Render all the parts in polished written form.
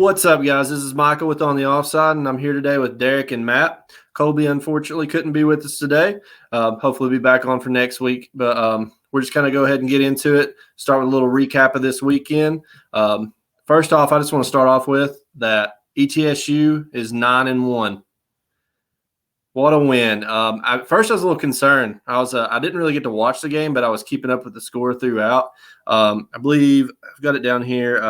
What's up, guys? This is Michael with On the Offside, and I'm here today with Derek and Matt. Colby, unfortunately, couldn't be with us today. Hopefully, we'll be back on for next week. But we're just going to go ahead and get into it. Start with a little recap of this weekend. First off, I just want to start off with that ETSU is 9-1. What a win! At first, I was a little concerned. I didn't really get to watch the game, but I was keeping up with the score throughout. I believe I've got it down here.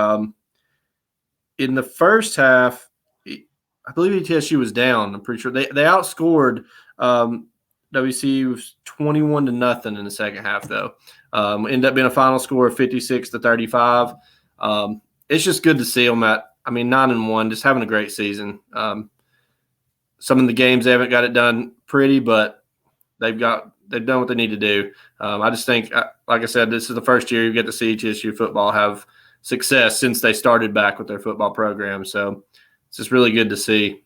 In the first half, I believe ETSU was down. I'm pretty sure they outscored WC was 21-0 in the second half, though. Ended up being a final score of 56-35. It's just good to see them 9-1, just having a great season. Some of the games they haven't got it done pretty, but they've done what they need to do. I just think, like I said, this is the first year you get to see ETSU football have success since they started back with their football program. So it's just really good to see.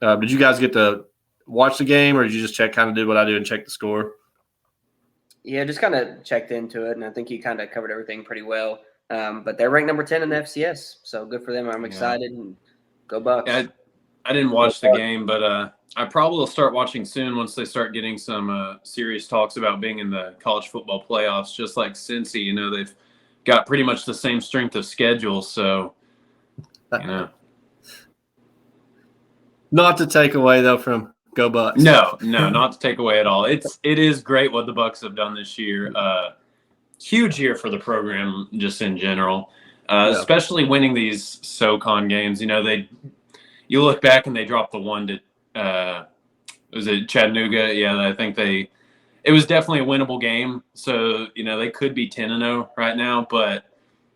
Did you guys get to watch the game, or did you just did what I do and check the score? Yeah, just kind of checked into it, and I think you kind of covered everything pretty well. But they're ranked number 10 in the FCS, so good for them. I'm excited, and go Bucks. Yeah, I didn't watch the game, but I probably will start watching soon once they start getting some serious talks about being in the college football playoffs, just like Cincy. They've got pretty much the same strength of schedule, so, Not to take away, though, from Go Bucks. No, not to take away at all. It is great what the Bucks have done this year. Huge year for the program just in general, especially winning these SoCon games. You look back and they dropped the one to was it Chattanooga? Yeah, I think it was definitely a winnable game. So, they could be 10-0 right now, but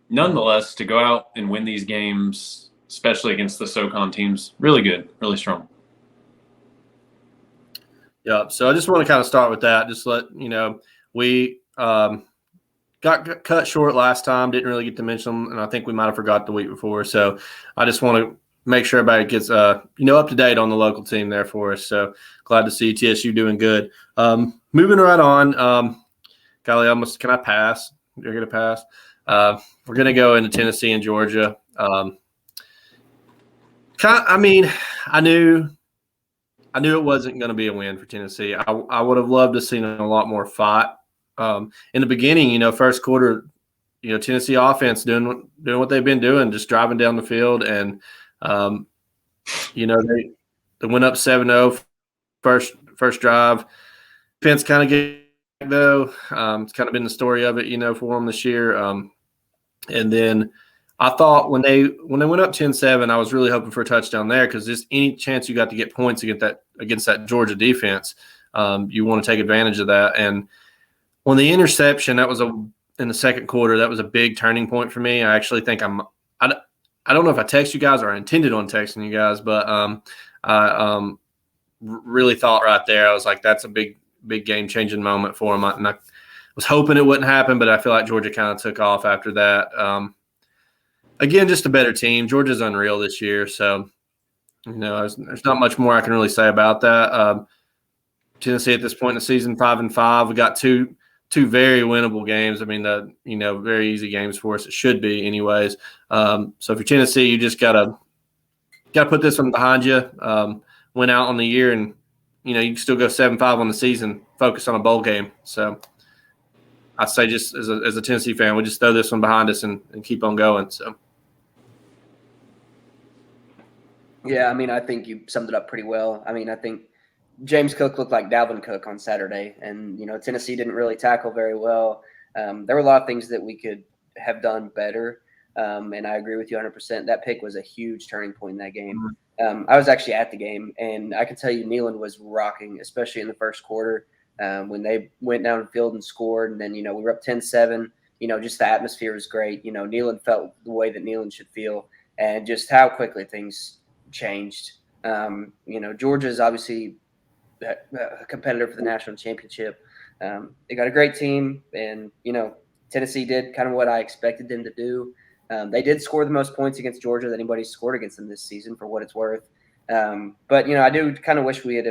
nonetheless, to go out and win these games, especially against the SoCon teams, really good, really strong. Yeah, so I just want to kind of start with that. Just let we got cut short last time, didn't really get to mention them, and I think we might have forgot the week before. So I just want to make sure everybody gets up to date on the local team there for us. So glad to see TSU doing good. Moving right on, golly, can I pass? You're going to pass? We're going to go into Tennessee and Georgia. I knew it wasn't going to be a win for Tennessee. I would have loved to have seen a lot more fight. In the beginning, first quarter, Tennessee offense doing what they've been doing, just driving down the field, and they went up 7-0 first drive. Defense kind of get though. It's kind of been the story of it, for them this year. And then I thought when they went up 10-7, I was really hoping for a touchdown there, because just any chance you got to get points against that Georgia defense, you want to take advantage of that. And when the interception, in the second quarter, that was a big turning point for me. I actually think I don't know if I text you guys or I intended on texting you guys, but I really thought right there, I was like, that's a big game-changing moment for them. And I was hoping it wouldn't happen, but I feel like Georgia kind of took off after that. Again, just a better team. Georgia's unreal this year, so there's not much more I can really say about that. Tennessee at this point in the season, 5-5. We got two very winnable games. Very easy games for us. It should be, anyways. So if you're Tennessee, you just gotta put this one behind you. Went out on the year, and you can still go 7-5 on the season. Focus on a bowl game. So I'd say, just as a Tennessee fan, we just throw this one behind us and keep on going. So. Yeah, I think you summed it up pretty well. I think James Cook looked like Dalvin Cook on Saturday, and Tennessee didn't really tackle very well. There were a lot of things that we could have done better, and I agree with you 100%. That pick was a huge turning point in that game. I was actually at the game, and I can tell you Neyland was rocking, especially in the first quarter when they went down the field and scored, and then we were up 10-7. Just the atmosphere was great. Neyland felt the way that Neyland should feel, and just how quickly things changed. Georgia's obviously a competitor for the national championship. They got a great team, and Tennessee did kind of what I expected them to do. They did score the most points against Georgia that anybody's scored against them this season, for what it's worth. But I do kind of wish we had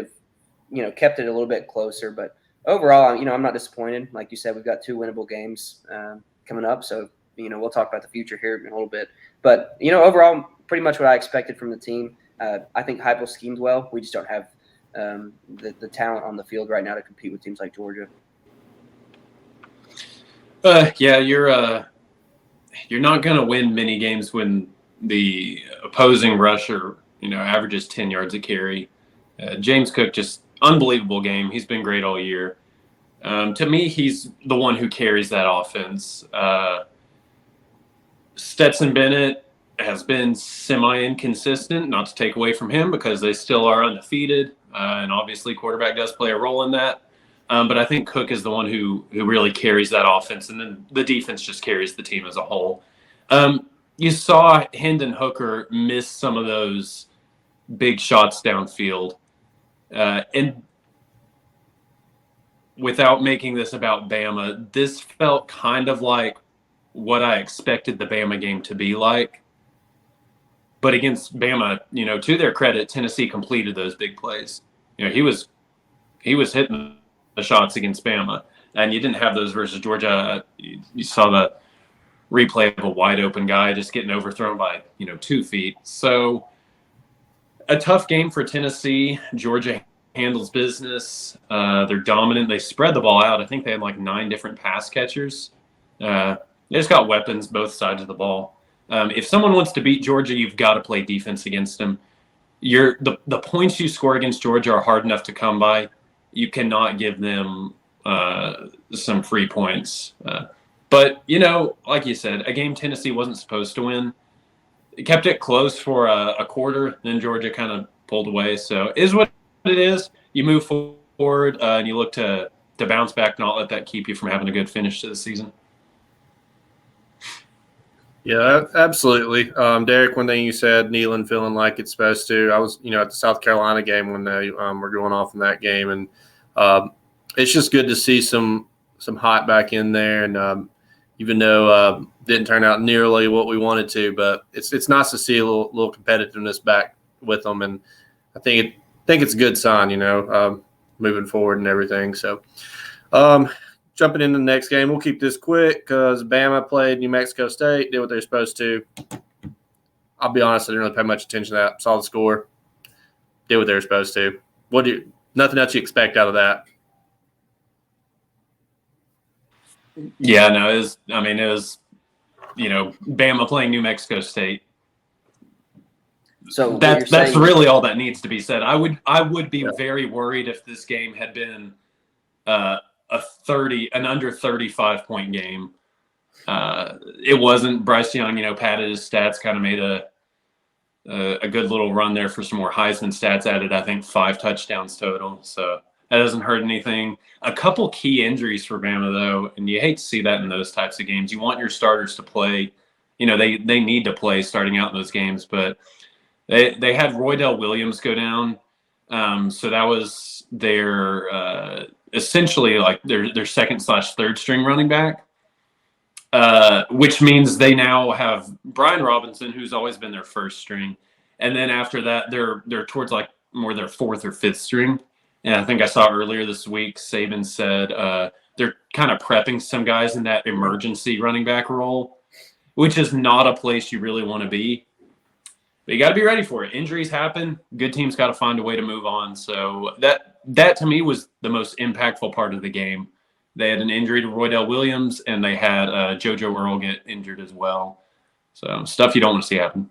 kept it a little bit closer. But overall, I'm not disappointed. Like you said, we've got two winnable games coming up, so we'll talk about the future here in a little bit. But, overall, pretty much what I expected from the team. I think Heupel schemed well. We just don't have the talent on the field right now to compete with teams like Georgia. Yeah, you're not going to win many games when the opposing rusher, averages 10 yards a carry. James Cook, just unbelievable game. He's been great all year. To me, he's the one who carries that offense. Stetson Bennett has been semi-inconsistent, not to take away from him because they still are undefeated. And obviously quarterback does play a role in that. But I think Cook is the one who really carries that offense, and then the defense just carries the team as a whole. You saw Hendon Hooker miss some of those big shots downfield. And without making this about Bama, this felt kind of like what I expected the Bama game to be like. But against Bama, to their credit, Tennessee completed those big plays. He was hitting the shots against Bama, and you didn't have those versus Georgia. You saw the replay of a wide open guy just getting overthrown by 2 feet. So a tough game for Tennessee. Georgia handles business. They're dominant. They spread the ball out. I think they had like 9 different pass catchers. They just got weapons both sides of the ball. If someone wants to beat Georgia, you've got to play defense against them. The points you score against Georgia are hard enough to come by. You cannot give them some free points. But, like you said, a game Tennessee wasn't supposed to win. It kept it close for a quarter, then Georgia kind of pulled away. So it is what it is. You move forward and you look to bounce back, not let that keep you from having a good finish to the season. Yeah, absolutely. Derek, one thing you said, Neyland feeling like it's supposed to. I was, at the South Carolina game when they were going off in that game, and it's just good to see some hot back in there. And even though didn't turn out nearly what we wanted to, but it's nice to see a little competitiveness back with them, and I think it's a good sign, moving forward and everything. So. Jumping into the next game, we'll keep this quick because Bama played New Mexico State, did what they're supposed to. I'll be honest, I didn't really pay much attention to that. Saw the score, did what they were supposed to. Nothing else you expect out of that? Yeah, no, it was Bama playing New Mexico State. So that's really all that needs to be said. I would be very worried if this game had been an under 35-point game. It wasn't. Bryce Young, padded his stats, kind of made a good little run there for some more Heisman stats. Added, I think, 5 touchdowns total. So that doesn't hurt anything. A couple key injuries for Bama though, and you hate to see that in those types of games. You want your starters to play. They need to play starting out in those games, but they had Roydell Williams go down. So that was their essentially like their second/third string running back, which means they now have Brian Robinson, who's always been their first string, and then after that they're towards like more their 4th or 5th string. And I think I saw earlier this week Saban said they're kind of prepping some guys in that emergency running back role, which is not a place you really want to be. But you got to be ready for it. Injuries happen. Good teams got to find a way to move on. So that to me was the most impactful part of the game. They had an injury to Roydell Williams, and they had JoJo Earl get injured as well. So stuff you don't want to see happen.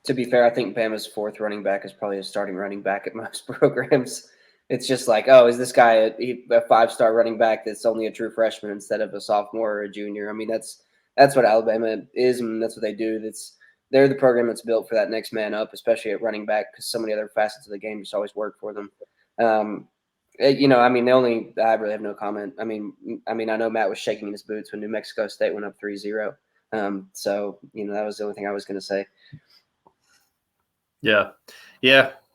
To be fair, I think Bama's 4th running back is probably a starting running back at most programs. It's just like, oh, is this guy a 5-star running back that's only a true freshman instead of a sophomore or a junior? I mean, that's what Alabama is, and that's what they do. They're the program that's built for that next man up, especially at running back, because so many other facets of the game just always work for them. I really have no comment. I mean, I know Matt was shaking in his boots when New Mexico State went up 3-0. So, that was the only thing I was going to say. Yeah.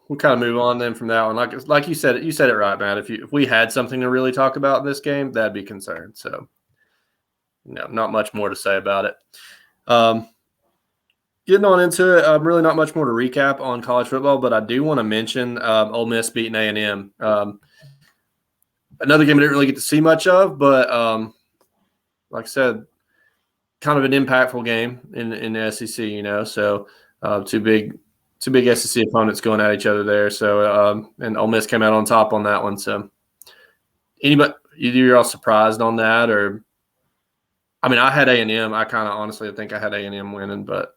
We'll kind of move on then from that one. Like you said it right, Matt. If we had something to really talk about in this game, that'd be concerned. So, not much more to say about it. Getting on into it, really not much more to recap on college football, but I do want to mention Ole Miss beating A&M. Another game I didn't really get to see much of, but like I said, kind of an impactful game in the SEC, you know. So two big SEC opponents going at each other there. So and Ole Miss came out on top on that one. So anybody, you're all surprised on that, or I mean, I had A&M. I kind of honestly think I had A&M winning, but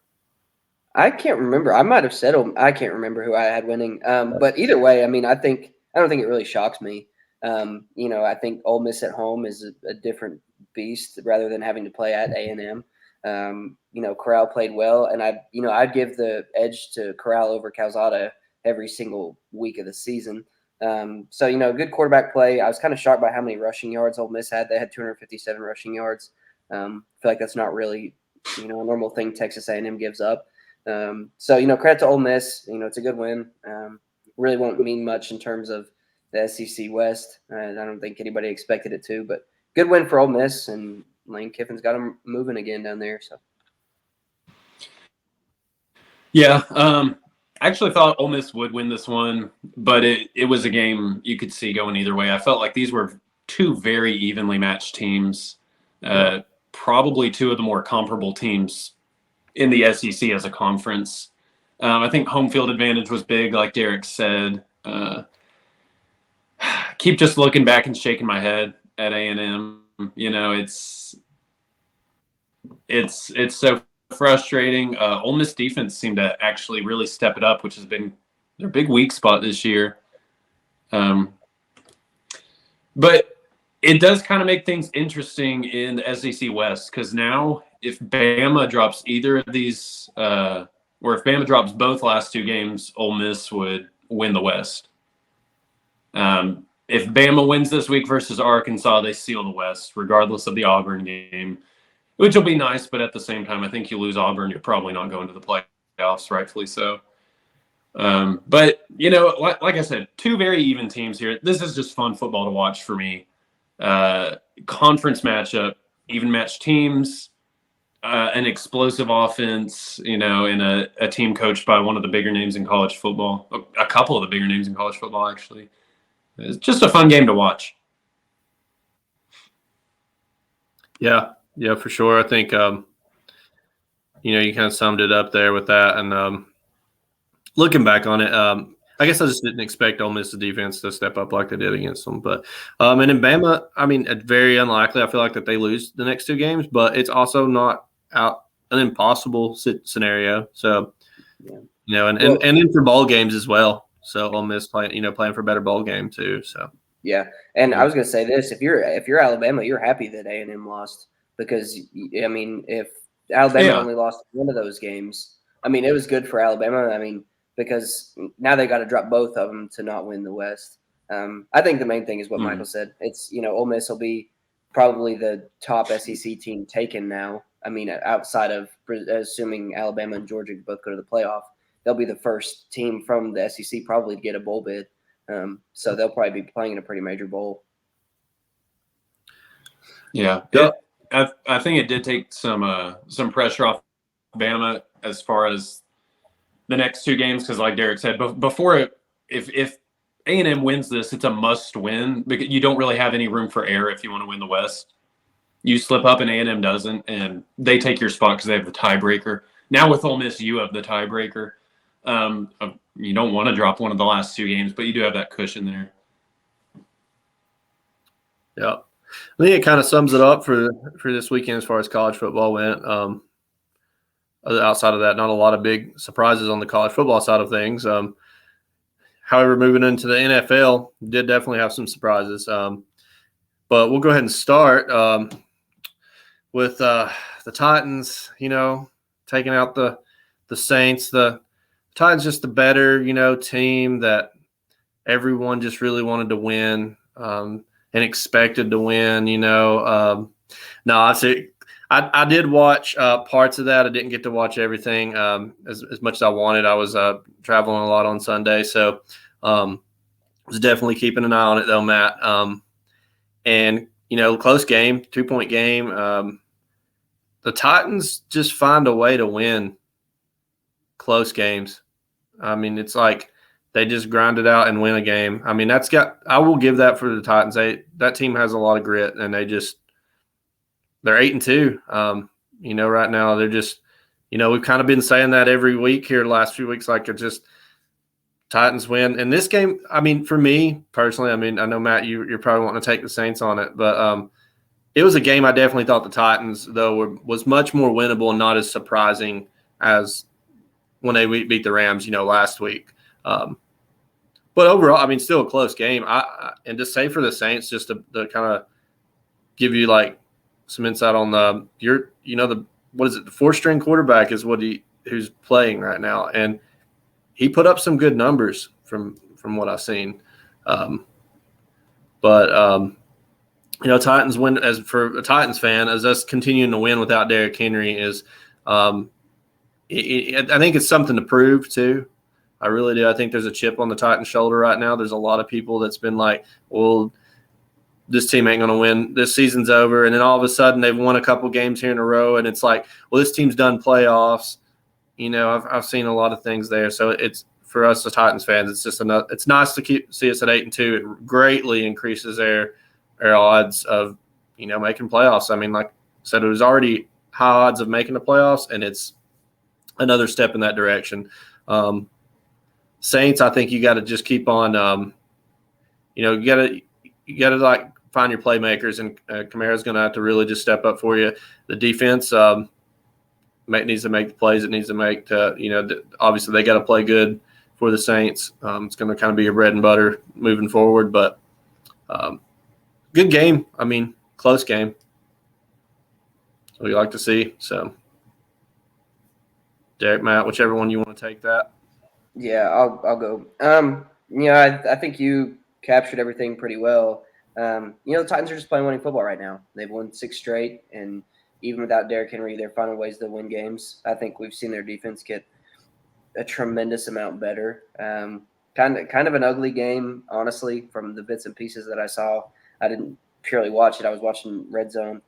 I can't remember. I might have said I can't remember who I had winning. But either way, I mean, I don't think it really shocks me. You know, I think Ole Miss at home is a different beast rather than having to play at A&M. You know, Corral played well, and I'd give the edge to Corral over Calzada every single week of the season. So, you know, good quarterback play. I was kind of shocked by how many rushing yards Ole Miss had. They had 257 rushing yards. I feel like that's not really, you know, a normal thing Texas A&M gives up. So, you know, credit to Ole Miss. You know, it's a good win. Really won't mean much in terms of the SEC West. I don't think anybody expected it to, but good win for Ole Miss, and Lane Kiffin's got them moving again down there. So, yeah, I actually thought Ole Miss would win this one, but it was a game you could see going either way. I felt like these were two very evenly matched teams, probably two of the more comparable teams in the SEC as a conference. I think home field advantage was big, like Derek said. Keep just looking back and shaking my head at A&M. You know, it's so frustrating. Ole Miss defense seemed to actually really step it up, which has been their big weak spot this year. But it does kind of make things interesting in the SEC West, because now if Bama drops either of these, or if Bama drops both last two games, Ole Miss would win the West. If Bama wins this week versus Arkansas, they seal the West, regardless of the Auburn game, which will be nice. But at the same time, I think you lose Auburn, you're probably not going to the playoffs, rightfully so. But, you know, like I said, two very even teams here. This is just fun football to watch for me. Conference matchup, even match teams, an explosive offense, you know, and a team coached by one of the bigger names in college football, a couple of the bigger names in college football, actually. It's just a fun game to watch. Yeah, for sure. I think, you know, you kind of summed it up there with that. And looking back on it, I guess I just didn't expect Ole Miss's defense to step up like they did against them. But and in Bama, I mean, it's very unlikely. I feel like that they lose the next two games, but it's also not out an impossible scenario. So, you know, and in for bowl games as well. So Ole Miss playing for a better bowl game too. So yeah, and I was going to say this: if you're Alabama, you're happy that A&M lost, because I mean, if Alabama only lost one of those games, I mean, it was good for Alabama. I mean, because now they got to drop both of them to not win the West. I think the main thing is what Michael said. It's, you know, Ole Miss will be probably the top SEC team taken now. I mean, outside of assuming Alabama and Georgia both go to the playoff, they'll be the first team from the SEC probably to get a bowl bid. So they'll probably be playing in a pretty major bowl. Yeah, I think it did take some pressure off Bama as far as the next two games, because like Derek said, before if A&M wins this, it's a must win, because you don't really have any room for error if you want to win the West. You slip up and A&M doesn't, and they take your spot because they have the tiebreaker. Now with Ole Miss, you have the tiebreaker. You don't want to drop one of the last two games, but you do have that cushion there. Yeah, I think it kind of sums it up for this weekend as far as college football went. Outside of that, not a lot of big surprises on the college football side of things. However, moving into the NFL, did definitely have some surprises. But we'll go ahead and start with the Titans, you know, taking out the Saints. The Titans just the better, you know, team that everyone just really wanted to win and expected to win, you know. No, I did watch parts of that. I didn't get to watch everything as much as I wanted. I was traveling a lot on Sunday, so was definitely keeping an eye on it though, Matt. And you know, close game, 2-point game. The Titans just find a way to win close games. I mean, it's like they just grind it out and win a game. I mean, I will give that for the Titans. That team has a lot of grit, and they're 8-2. Right now they're just, we've kind of been saying that every week here the last few weeks, like it's just Titans win. And this game, I mean, for me personally, I mean, I know Matt, you're probably wanting to take the Saints on it, but it was a game I definitely thought the Titans though was much more winnable and not as surprising as when they beat the Rams, last week. But overall, I mean, still a close game. And to say for the Saints, just to kind of give you like some insight on the what is it? The 4th-string quarterback is who's playing right now, and he put up some good numbers from what I've seen. Titans win. As for a Titans fan, as us continuing to win without Derrick Henry is, I think it's something to prove too. I really do. I think there's a chip on the Titans' shoulder right now. There's a lot of people that's been like, well, this team ain't going to win. This season's over. And then all of a sudden they've won a couple games here in a row. And it's like, well, this team's done playoffs. I've seen a lot of things there. So it's for us as Titans fans, it's just it's nice to see us at 8-2. It greatly increases their odds of, making playoffs. I mean, like I said, it was already high odds of making the playoffs, and it's another step in that direction. Saints, I think you got to just keep on, you got to like find your playmakers, and Kamara's going to have to really just step up for you. The defense needs to make the plays it needs to make to, obviously they got to play good for the Saints. It's going to kind of be your bread and butter moving forward, but good game. I mean, close game. So we like to see. So, Derek, Matt, whichever one you want to take that. Yeah, I'll go. I think you captured everything pretty well. The Titans are just playing winning football right now. They've won 6 straight, and even without Derrick Henry, they're finding ways to win games. I think we've seen their defense get a tremendous amount better. Kind of an ugly game, honestly, from the bits and pieces that I saw. I didn't purely watch it. I was watching Red Zone.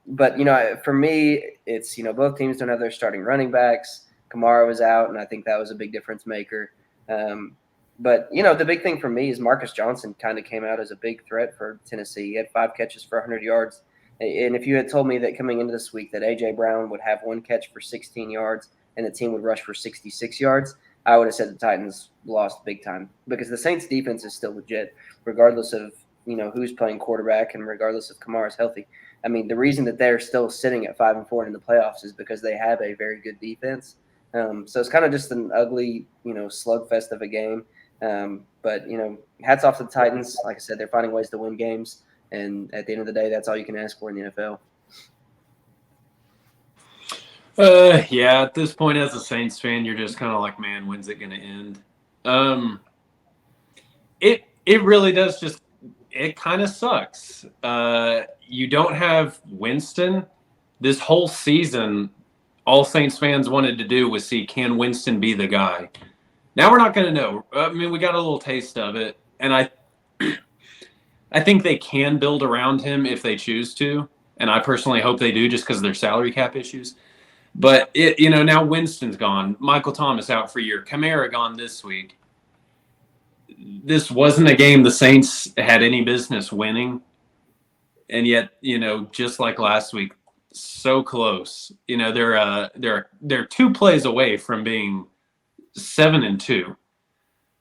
But for me, it's, both teams don't have their starting running backs. Kamara was out, and I think that was a big difference maker. But the big thing for me is Marcus Johnson kind of came out as a big threat for Tennessee. He had 5 catches for 100 yards. And if you had told me that coming into this week that A.J. Brown would have 1 catch for 16 yards and the team would rush for 66 yards, I would have said the Titans lost big time, because the Saints defense is still legit, regardless of, who's playing quarterback and regardless if Kamara's healthy. I mean, the reason that they're still sitting at 5-4 in the playoffs is because they have a very good defense. So it's kind of just an ugly, slugfest of a game. But hats off to the Titans. Like I said, they're finding ways to win games. And at the end of the day, that's all you can ask for in the NFL. Yeah, at this point as a Saints fan, you're just kind of like, man, when's it going to end? It really does just – it kind of sucks. You don't have Winston. This whole season, all Saints fans wanted to do was see, can Winston be the guy? Now we're not going to know. I mean, we got a little taste of it, and I think they can build around him if they choose to, and I personally hope they do just because of their salary cap issues. But, now Winston's gone. Michael Thomas out for a year. Kamara gone this week. This wasn't a game the Saints had any business winning, and yet, just like last week, so close. They're 2 plays away from being 7-2.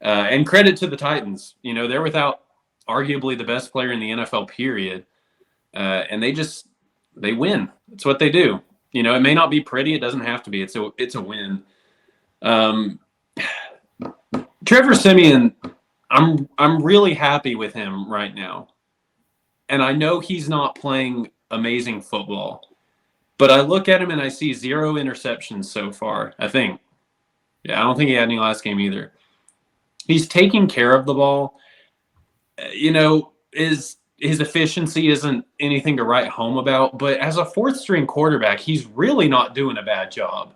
And credit to the Titans. They're without arguably the best player in the NFL, period. And they win. It's what they do. It may not be pretty. It doesn't have to be. It's a win. Trevor Siemian, I'm really happy with him right now. And I know he's not playing amazing football, but I look at him and I see 0 interceptions so far, I think. Yeah, I don't think he had any last game either. He's taking care of the ball. His efficiency isn't anything to write home about, but as a 4th-string quarterback, he's really not doing a bad job.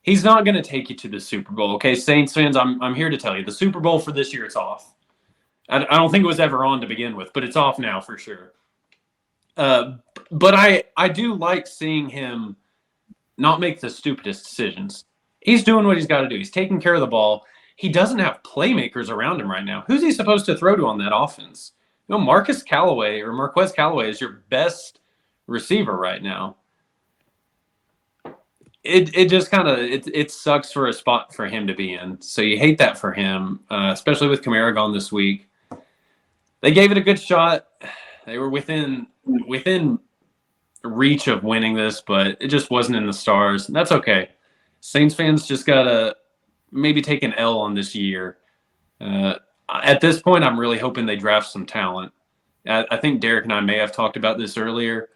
He's not going to take you to the Super Bowl. Okay, Saints fans, I'm here to tell you, the Super Bowl for this year, it's off. I don't think it was ever on to begin with, but it's off now for sure. But I do like seeing him not make the stupidest decisions. He's doing what he's got to do. He's taking care of the ball. He doesn't have playmakers around him right now. Who's he supposed to throw to on that offense? Marquez Callaway is your best receiver right now. it just kind of it sucks for a spot for him to be in. So you hate that for him, especially with Kamara gone this week. They gave it a good shot. They were within reach of winning this, but it just wasn't in the stars. And that's okay. Saints fans just gotta maybe take an L on this year. At this point, I'm really hoping they draft some talent. I think Derek and I may have talked about this earlier.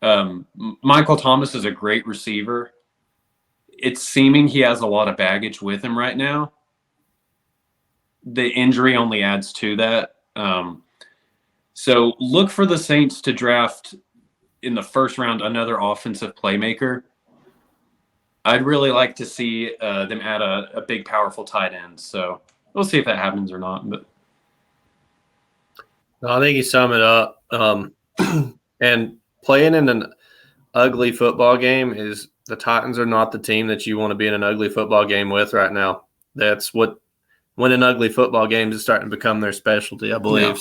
Michael Thomas is a great receiver. It's seeming he has a lot of baggage with him right now. The injury only adds to that. So look for the Saints to draft in the first round another offensive playmaker. I'd really like to see them add a big, powerful tight end. So we'll see if that happens or not. But I think you sum it up. And playing in an ugly football game is the Titans are not the team that you want to be in an ugly football game with right now. That's what winning ugly football games is starting to become their specialty, I believe.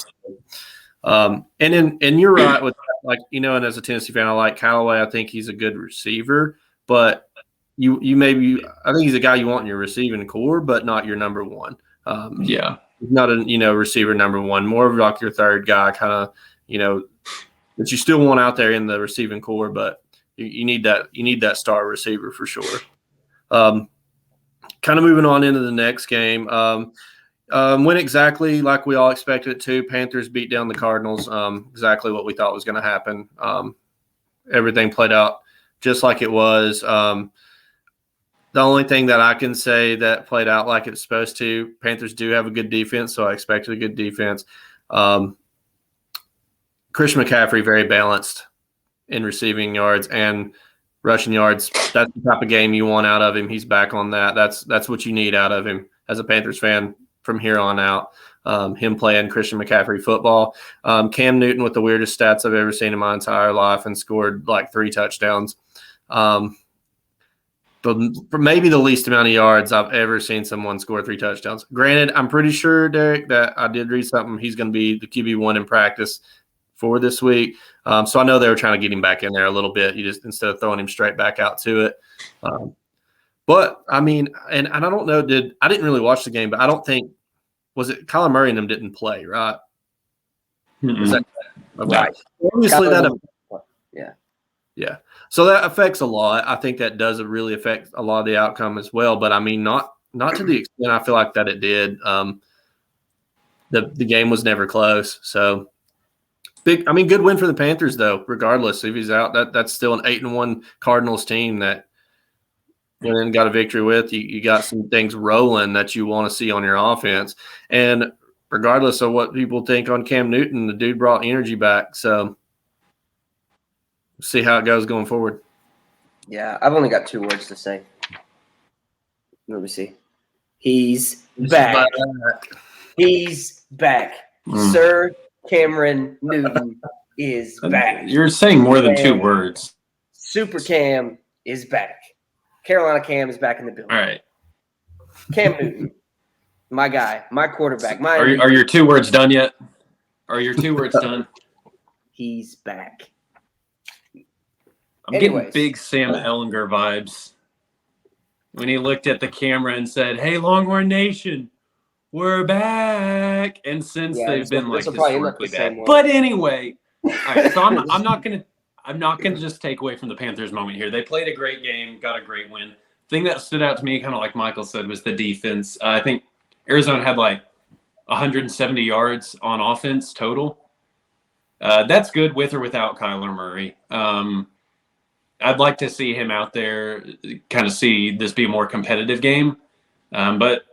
Yeah. And you're right with like, you know, and as a Tennessee fan, I like Callaway. I think he's a good receiver, but you maybe I think he's a guy you want in your receiving core, but not your number one. Yeah. Not a receiver number one, more of like your third guy, kind of, that you still want out there in the receiving core, but you need that star receiver for sure. Kind of moving on into the next game. Went exactly like we all expected it to. Panthers beat down the Cardinals. Exactly what we thought was going to happen. Everything played out just like it was. The only thing that I can say that played out like it's supposed to, Panthers do have a good defense, so I expected a good defense. Christian McCaffrey, very balanced in receiving yards and rushing yards. That's the type of game you want out of him. He's back on that. That's what you need out of him as a Panthers fan from here on out. Him playing Christian McCaffrey football. Cam Newton with the weirdest stats I've ever seen in my entire life and scored like 3 touchdowns. But for maybe the least amount of yards I've ever seen someone score 3 touchdowns. Granted, I'm pretty sure, Derek, that I did read something. He's going to be the QB1 in practice for this week. So I know they were trying to get him back in there a little bit. You just instead of throwing him straight back out to it. But I mean, and I don't know, I didn't really watch the game, but I don't think was it Kyler Murray and them didn't play, right? Mm-hmm. Okay. Right. Obviously yeah. So that affects a lot. I think that does really affect a lot of the outcome as well. But I mean, not to the extent I feel like that it did. The game was never close. So good win for the Panthers though. Regardless if he's out, that's still an 8-1 Cardinals team that went in and got a victory with. You got some things rolling that you want to see on your offense. And regardless of what people think on Cam Newton, the dude brought energy back. So see how it goes going forward. Yeah, I've only got 2 words to say. Let me see. He's back. He's back. Sir Cameron Newton is back. You're saying more than 2 words. Super Cam is back. Carolina Cam is back in the building. All right. Cam Newton, my guy, my quarterback. Are your 2 words done yet? Are your 2 words done? He's back. I'm getting big Sam Ellinger vibes when he looked at the camera and said, "Hey, Longhorn Nation, we're back." And since they've been like historically bad. But anyway, all right. So I'm not gonna just take away from the Panthers moment here. They played a great game, got a great win. Thing that stood out to me, kind of like Michael said, was the defense. I think Arizona had like 170 yards on offense total. That's good with or without Kyler Murray. I'd like to see him out there, kind of see this be a more competitive game. But,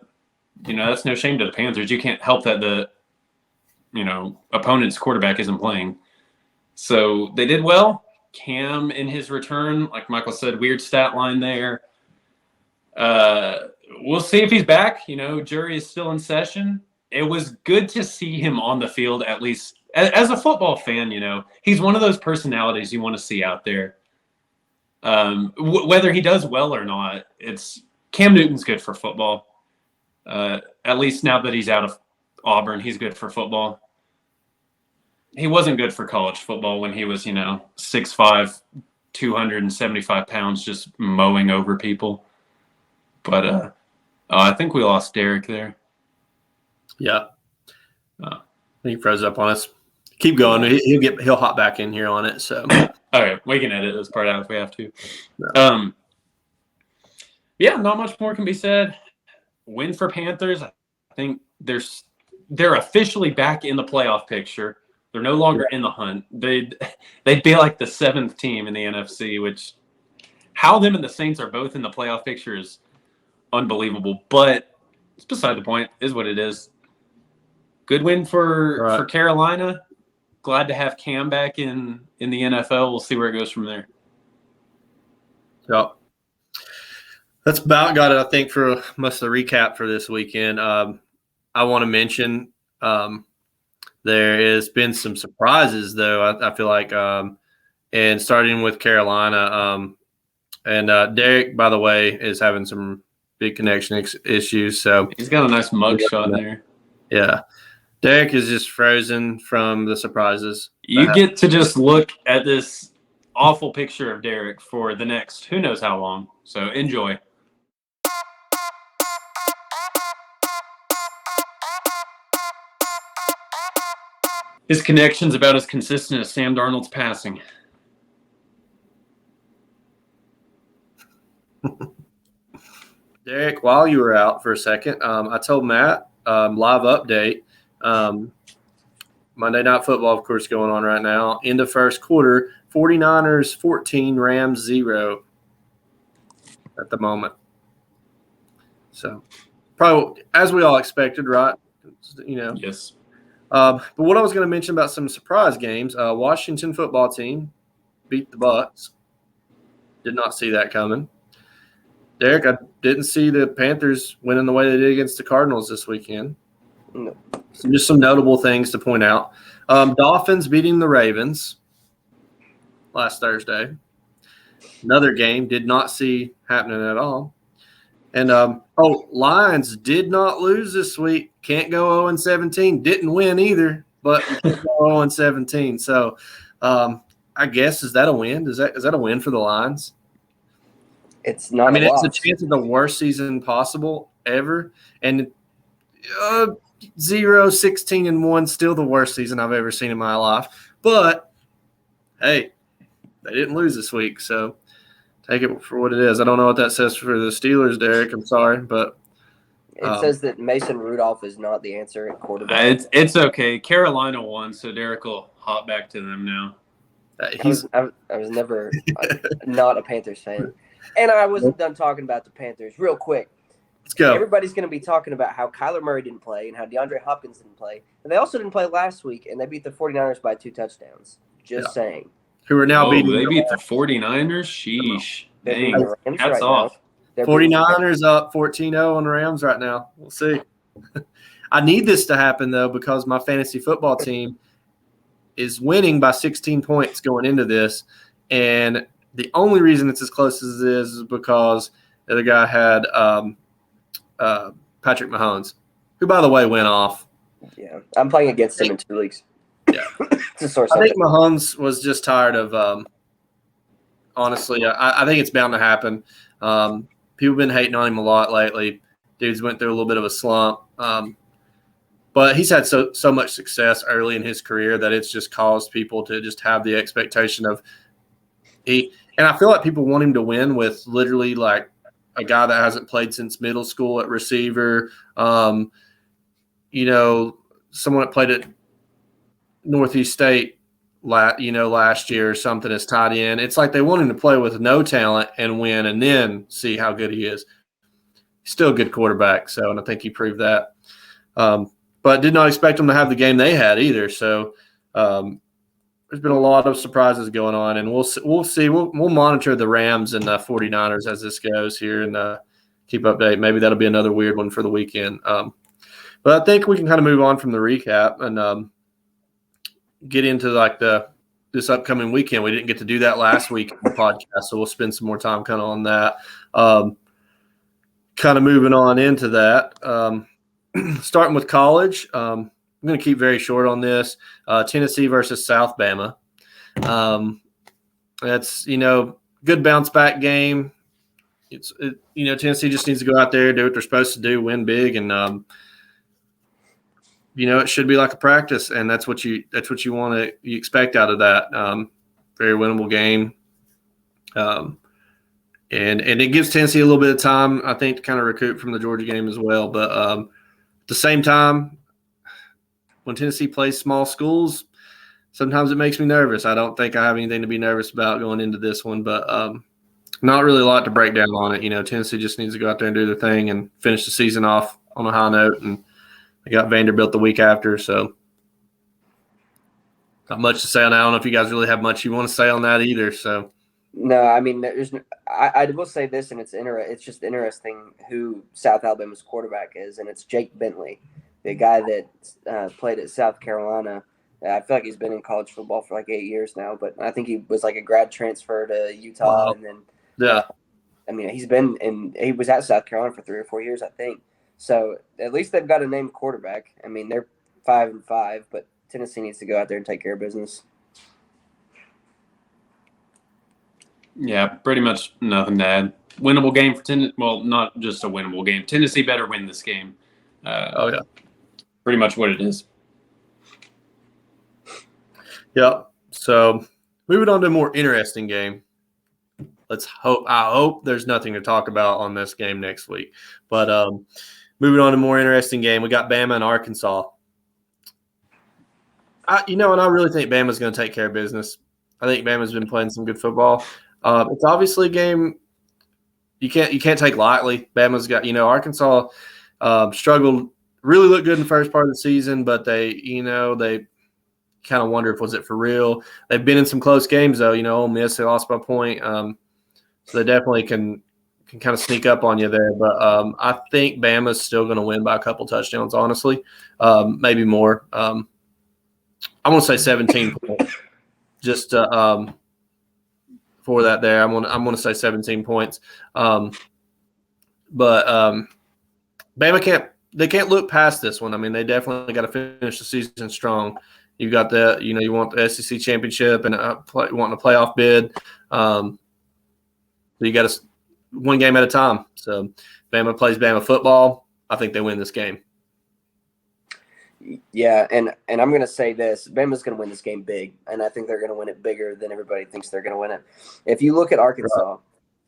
that's no shame to the Panthers. You can't help that the, opponent's quarterback isn't playing. So they did well. Cam in his return, like Michael said, weird stat line there. We'll see if he's back. Jury is still in session. It was good to see him on the field, at least as a football fan. He's one of those personalities you want to see out there. Whether he does well or not, Cam Newton's good for football. At least now that he's out of Auburn, he's good for football. He wasn't good for college football when he was, 6'5", 275 pounds just mowing over people. But I think we lost Derek there. Yeah. He froze up on us. Keep going. He'll hop back in here on it. So okay, we can edit this part out if we have to. No. Yeah, not much more can be said. Win for Panthers. I think they're officially back in the playoff picture. They're no longer in the hunt. They'd be like the 7th team in the NFC, which how them and the Saints are both in the playoff picture is unbelievable. But it's beside the point. Is what it is. Good win for Carolina. Glad to have Cam back in the NFL. We'll see where it goes from there. Yep. That's about got it, I think, for most of the recap for this weekend. I want to mention there has been some surprises, though, I feel like, and starting with Carolina. And Derek, by the way, is having some big connection issues. So he's got a nice mug shot there. Yeah. Derek is just frozen from the surprises. You get to just look at this awful picture of Derek for the next who knows how long. So enjoy. His connection's about as consistent as Sam Darnold's passing. Derek, while you were out for a second, I told Matt, live update. Monday Night Football, of course, going on right now. In the first quarter, 49ers 14, Rams 0 at the moment. So, probably as we all expected, right? Yes. But what I was going to mention about some surprise games, Washington football team beat the Bucs. Did not see that coming. Derek, I didn't see the Panthers winning the way they did against the Cardinals this weekend. No. So just some notable things to point out. Dolphins beating the Ravens last Thursday. Another game did not see happening at all. And, Lions did not lose this week. Can't go 0-17. Didn't win either, but can't go 0-17. So, I guess, is that a win? Is that a win for the Lions? It's not. I mean, it's a chance of the worst season possible ever. And 0-16-1, still the worst season I've ever seen in my life. But, hey, they didn't lose this week, so take it for what it is. I don't know what that says for the Steelers, Derek. I'm sorry, but it says that Mason Rudolph is not the answer at quarterback. It's okay. Carolina won, so Derek will hop back to them now. I was never not a Panthers fan, and I wasn't done talking about the Panthers. Real quick, let's go. Everybody's going to be talking about how Kyler Murray didn't play and how DeAndre Hopkins didn't play, and they also didn't play last week, and they beat the 49ers by 2 touchdowns. Just saying. Who are now beating? They beat the 49ers? Sheesh. Dang. Hats off. 49ers up 14-0 on the Rams right now. We'll see. I need this to happen, though, because my fantasy football team is winning by 16 points going into this. And the only reason it's as close as it is because the other guy had Patrick Mahomes, who, by the way, went off. Yeah, I'm playing against him in 2 leagues. Yeah. It's a source. I think Mahomes was just tired of honestly, I think it's bound to happen. People have been hating on him a lot lately. Dude's went through a little bit of a slump. But he's had so much success early in his career that it's just caused people to just have the expectation of and I feel like people want him to win with literally like a guy that hasn't played since middle school at receiver. Someone that played at Northeast State last year or something as tight end. It's like they want him to play with no talent and win and then see how good he is. He's still a good quarterback, and I think he proved that. But did not expect him to have the game they had either. So there's been a lot of surprises going on, and we'll see. We'll monitor the Rams and 49ers as this goes here and keep update. Maybe that'll be another weird one for the weekend. But I think we can kind of move on from the recap and get into this upcoming weekend. We didn't get to do that last week in the podcast, so we'll spend some more time kind of on that. Kind of moving on into that. Starting with college, I'm going to keep very short on this. Tennessee versus South Bama. That's, good bounce back game. Tennessee just needs to go out there, do what they're supposed to do, win big, and it should be like a practice, and that's what you you expect out of that. Very winnable game, and it gives Tennessee a little bit of time, I think, to kind of recoup from the Georgia game as well. But at the same time, when Tennessee plays small schools, sometimes it makes me nervous. I don't think I have anything to be nervous about going into this one, but not really a lot to break down on it. Tennessee just needs to go out there and do their thing and finish the season off on a high note. And they got Vanderbilt the week after, so not much to say on that. I don't know if you guys really have much you want to say on that either. So no, I mean, I will say this, and it's just interesting who South Alabama's quarterback is, and it's Jake Bentley, the guy that played at South Carolina. I feel like he's been in college football for like 8 years now, but I think he was like a grad transfer to Utah, and then I mean, he was at South Carolina for 3 or 4 years, I think. So at least they've got a named quarterback. I mean, they're 5-5, but Tennessee needs to go out there and take care of business. Yeah, pretty much nothing to add. Winnable game for Tennessee. Well, not just a winnable game. Tennessee better win this game. Pretty much what it is. Yeah. So moving on to a more interesting game. I hope there's nothing to talk about on this game next week. But moving on to a more interesting game, we got Bama and Arkansas. And I really think Bama's going to take care of business. I think Bama's been playing some good football. It's obviously a game you can't take lightly. Bama's got, Arkansas struggled, really looked good in the first part of the season, but they kind of wonder if was it for real. They've been in some close games though. Ole Miss, they lost by a point, so they definitely can kind of sneak up on you there. But I think Bama's still going to win by a couple touchdowns. Honestly, maybe more. I'm going to say 17 points. Just for that there, I'm going to say 17 points. But Bama can't look past this one. I mean, they definitely got to finish the season strong. You got that, you want the SEC championship and wanting a playoff bid. So you got to one game at a time. So Bama plays Bama football. I think they win this game. Yeah, and I'm going to say this. Bama's going to win this game big, and I think they're going to win it bigger than everybody thinks they're going to win it. If you look at Arkansas,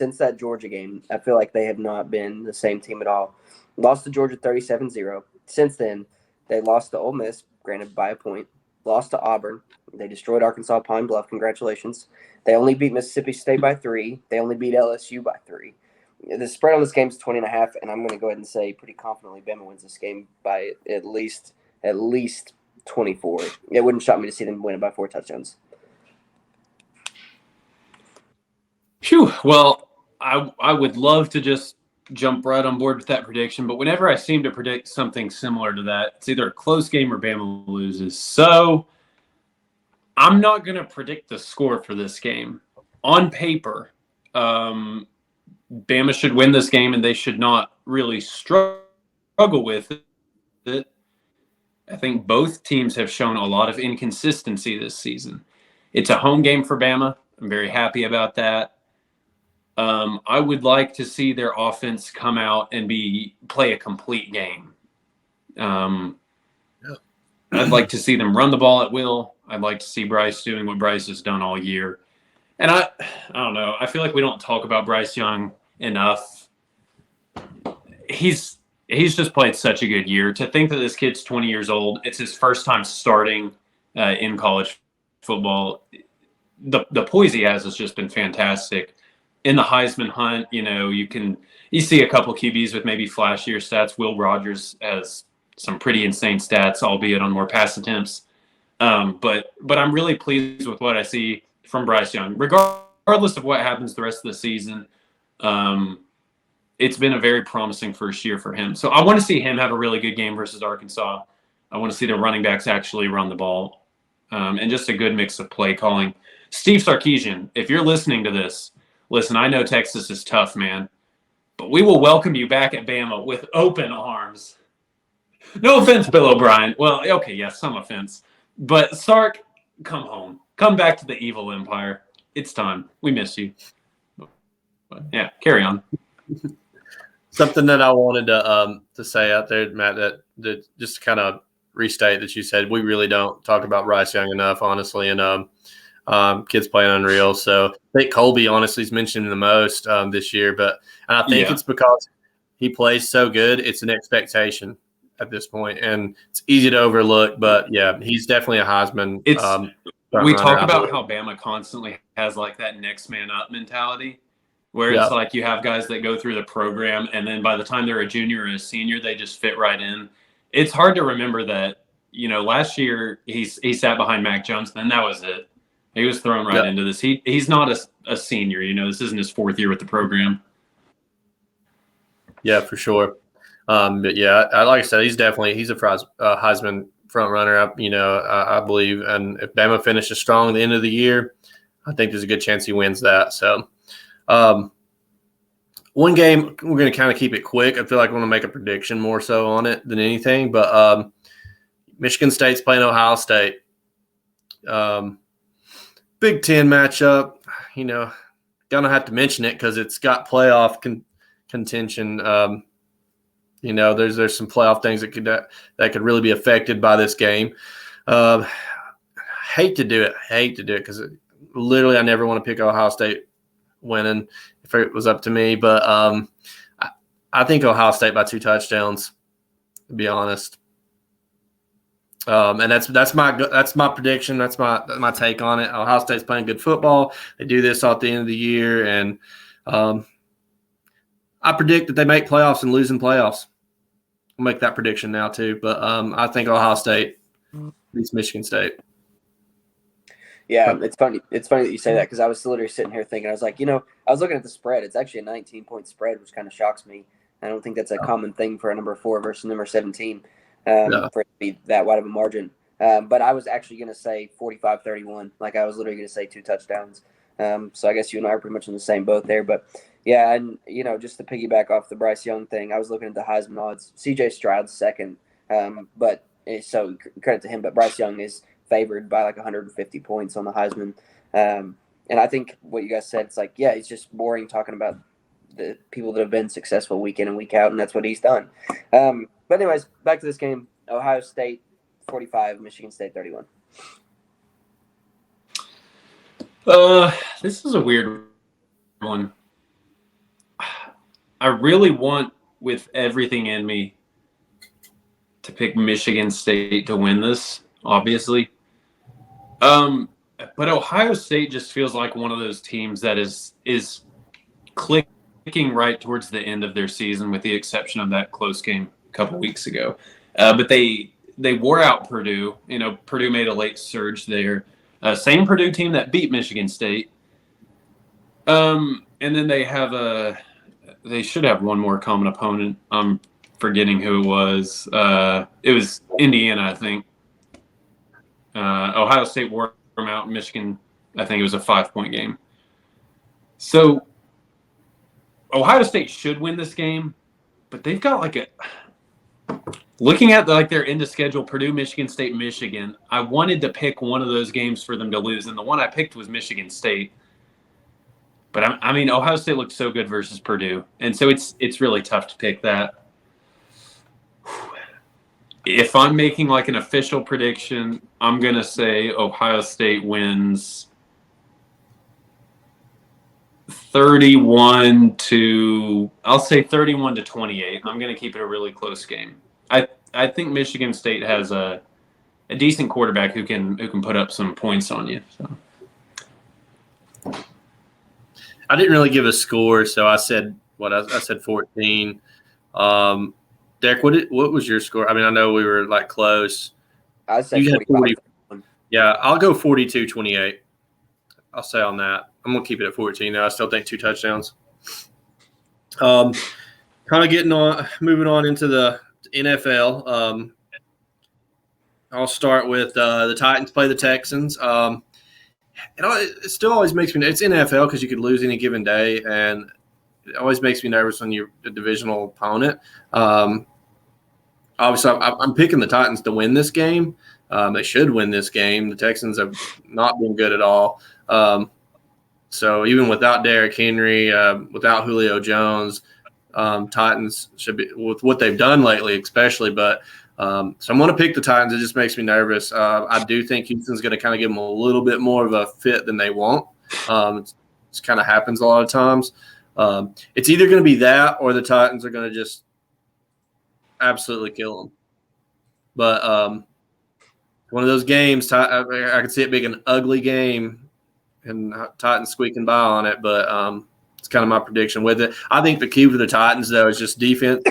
since that Georgia game, I feel like they have not been the same team at all. Lost to Georgia 37-0. Since then, they lost to Ole Miss, granted by a point. Lost to Auburn. They destroyed Arkansas Pine Bluff. Congratulations. They only beat Mississippi State by 3. They only beat LSU by 3. The spread on this game is 20.5, and I'm going to go ahead and say pretty confidently Bama wins this game by at least 24. It wouldn't shock me to see them win it by 4 touchdowns. Phew. Well, I would love to just jump right on board with that prediction, but whenever I seem to predict something similar to that, it's either a close game or Bama loses. So I'm not going to predict the score for this game. On paper, Bama should win this game, and they should not really struggle with it. I think both teams have shown a lot of inconsistency this season. It's a home game for Bama. I'm very happy about that. I would like to see their offense come out and play a complete game. I'd like to see them run the ball at will. I'd like to see Bryce doing what Bryce has done all year. And I don't know. I feel like we don't talk about Bryce Young enough. He's just played such a good year. To think that this kid's 20 years old, it's his first time starting in college football. The poise he has just been fantastic. In the Heisman hunt, you see a couple QBs with maybe flashier stats. Will Rogers has some pretty insane stats, albeit on more pass attempts. But I'm really pleased with what I see from Bryce Young. Regardless of what happens the rest of the season, it's been a very promising first year for him. So I want to see him have a really good game versus Arkansas. I want to see the running backs actually run the ball, and just a good mix of play calling. Steve Sarkisian, if you're listening to this, listen, I know Texas is tough, man, but we will welcome you back at Bama with open arms. No offense, Bill O'Brien. Well, okay, yes, some offense. But Sark, come home. Come back to the evil empire. it's time. We miss you. But yeah, carry on. Something that I wanted to say out there, Matt, that just to kind of restate that you said we really don't talk about Bryce Young enough, honestly, and kids playing unreal. So I think Colby honestly is mentioned the most this year, and I think it's because he plays so good. It's an expectation at this point, and it's easy to overlook. But yeah, he's definitely a Heisman. We talk about how Bama constantly has like that next man up mentality, where it's like you have guys that go through the program, and then by the time they're a junior or a senior, they just fit right in. It's hard to remember that, last year he sat behind Mac Jones, then that was it. He was thrown right into this. He's not a senior, this isn't his fourth year with the program. Yeah, for sure. But yeah, like I said, he's a Heisman front runner. I believe, and if Bama finishes strong at the end of the year, I think there's a good chance he wins that. So, one game we're going to kind of keep it quick. I feel like I want to make a prediction more so on it than anything. But Michigan State's playing Ohio State. Big Ten matchup. Gonna have to mention it because it's got playoff contention. There's some playoff things that could really be affected by this game. Hate to do it because literally I never want to pick Ohio State winning if it was up to me. But I think Ohio State by 2 touchdowns, to be honest. And that's my prediction. That's my take on it. Ohio State's playing good football. They do this all at the end of the year, and I predict that they make playoffs and lose in playoffs. I'll make that prediction now too. But I think Ohio State beats Michigan State. Yeah, it's funny. It's funny that you say that because I was literally sitting here thinking, I was like, I was looking at the spread. It's actually a 19-point spread, which kind of shocks me. I don't think that's a common thing for a number 4 versus number 17 for it to be that wide of a margin. But I was actually going to say 45-31. Like I was literally going to say 2 touchdowns. So I guess you and I are pretty much in the same boat there. But yeah, and just to piggyback off the Bryce Young thing, I was looking at the Heisman odds. C.J. Stroud's second, but so credit to him. But Bryce Young is favored by like 150 points on the Heisman. And I think what you guys said, it's like, yeah, it's just boring talking about the people that have been successful week in and week out, and that's what he's done. But anyways, back to this game. Ohio State 45, Michigan State 31. This is a weird one. I really want, with everything in me, to pick Michigan State to win this, obviously. But Ohio State just feels like one of those teams that is clicking right towards the end of their season, with the exception of that close game a couple weeks ago. But they wore out Purdue. Purdue made a late surge there. Same Purdue team that beat Michigan State. And then they should have one more common opponent. I'm forgetting who it was. It was Indiana, I think. Ohio State wore them out. Michigan, I think it was a 5-point game. So Ohio State should win this game, but they've got looking at their end of schedule, Purdue, Michigan State, Michigan. I wanted to pick one of those games for them to lose, and the one I picked was Michigan State. But Ohio State looked so good versus Purdue, and so it's really tough to pick that. If I'm making an official prediction, I'm gonna say Ohio State wins 31-28. I'm gonna keep it a really close game. I think Michigan State has a decent quarterback who can put up some points on you. So. I didn't really give a score, so I said I said 14. Derek, what was your score? I know we were close. I said 40. Yeah, I'll go 42-28. I'll say on that. I'm gonna keep it at 14 though. I still think 2 touchdowns. Kind of moving on into the NFL. I'll start with the Titans play the Texans. It still always makes me. It's NFL because you could lose any given day, and it always makes me nervous when you're a divisional opponent. Obviously, I'm picking the Titans to win this game. They should win this game. The Texans have not been good at all. So even without Derrick Henry, without Julio Jones, Titans should be with what they've done lately, especially. But so I'm going to pick the Titans. It just makes me nervous. I do think Houston's going to kind of give them a little bit more of a fit than they want. It kind of happens a lot of times. It's either going to be that or the Titans are going to just absolutely kill them. But one of those games, I could see it being an ugly game and Titans squeaking by on it. But it's kind of my prediction with it. I think the key for the Titans, though, is just defense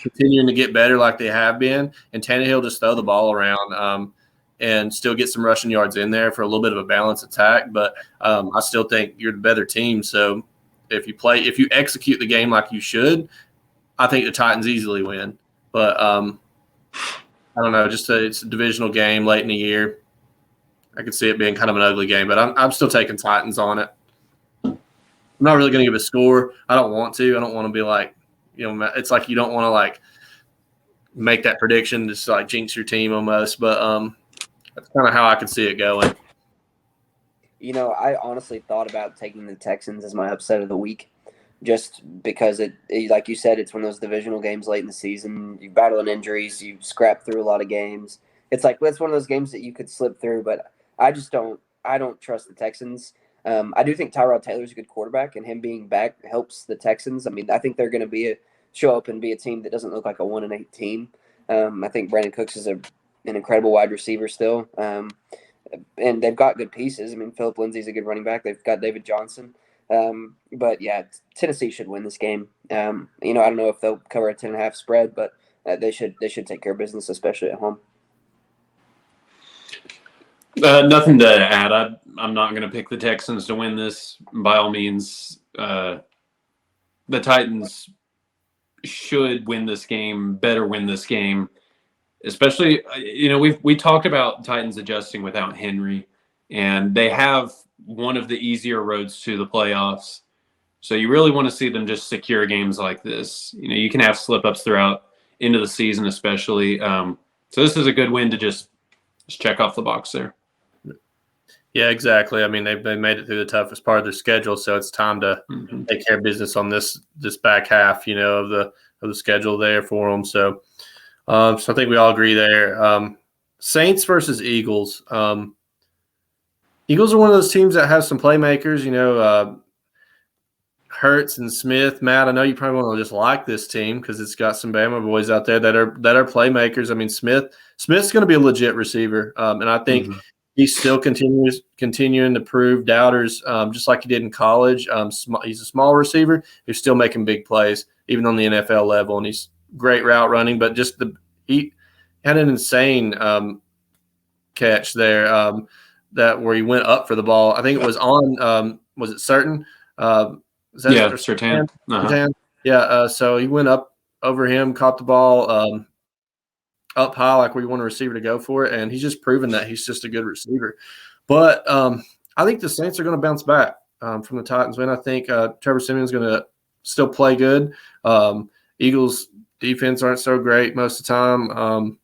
continuing to get better like they have been, and Tannehill just throw the ball around and still get some rushing yards in there for a little bit of a balanced attack. But I still think you're the better team. So if you execute the game like you should, I think the Titans easily win. But I don't know, it's a divisional game late in the year. I could see it being kind of an ugly game, but I'm still taking Titans on it. I'm not really going to give a score. I don't want to. I don't want to be like, it's like you don't want to like make that prediction, just like jinx your team almost. But that's kind of how I could see it going. I honestly thought about taking the Texans as my upset of the week, just because it like you said, it's one of those divisional games late in the season. You battle in injuries, you scrap through a lot of games. It's like that's one of those games that you could slip through, but I don't trust the Texans. I do think Tyrod Taylor's a good quarterback, and him being back helps the Texans. I mean, I think they're going to show up and be a team that doesn't look like a 1-8 team. I think Brandon Cooks is an incredible wide receiver still, and they've got good pieces. I mean, Phillip Lindsay's a good running back. They've got David Johnson. But yeah, Tennessee should win this game. I don't know if they'll cover a 10.5 spread, but they should take care of business, especially at home. Nothing to add. I'm not going to pick the Texans to win this. By all means, the Titans should win this game, better win this game. Especially, we talked about Titans adjusting without Henry, and they have one of the easier roads to the playoffs. So you really want to see them just secure games like this. You can have slip-ups throughout into the season, especially. So this is a good win to just check off the box there. Yeah, exactly. I mean, they've made it through the toughest part of their schedule, so it's time to take care of business on this back half, of the schedule there for them. So I think we all agree there. Saints versus Eagles. Eagles are one of those teams that have some playmakers. Hurts and Smith. Matt, I know you probably want to just like this team because it's got some Bama boys out there that are playmakers. I mean, Smith's going to be a legit receiver, and I think he's still continuing to prove doubters, just like he did in college. He's a small receiver who's still making big plays, even on the NFL level, and he's great route running. But he had an insane catch there where he went up for the ball. I think it was on. Was it Certain? Surtain. Uh-huh. Yeah. So he went up over him, caught the ball up high, like where you want a receiver to go for it, and he's just proven that he's just a good receiver. But I think the Saints are going to bounce back from the Titans win. I think Trevor Siemian's going to still play good. Eagles defense aren't so great most of the time,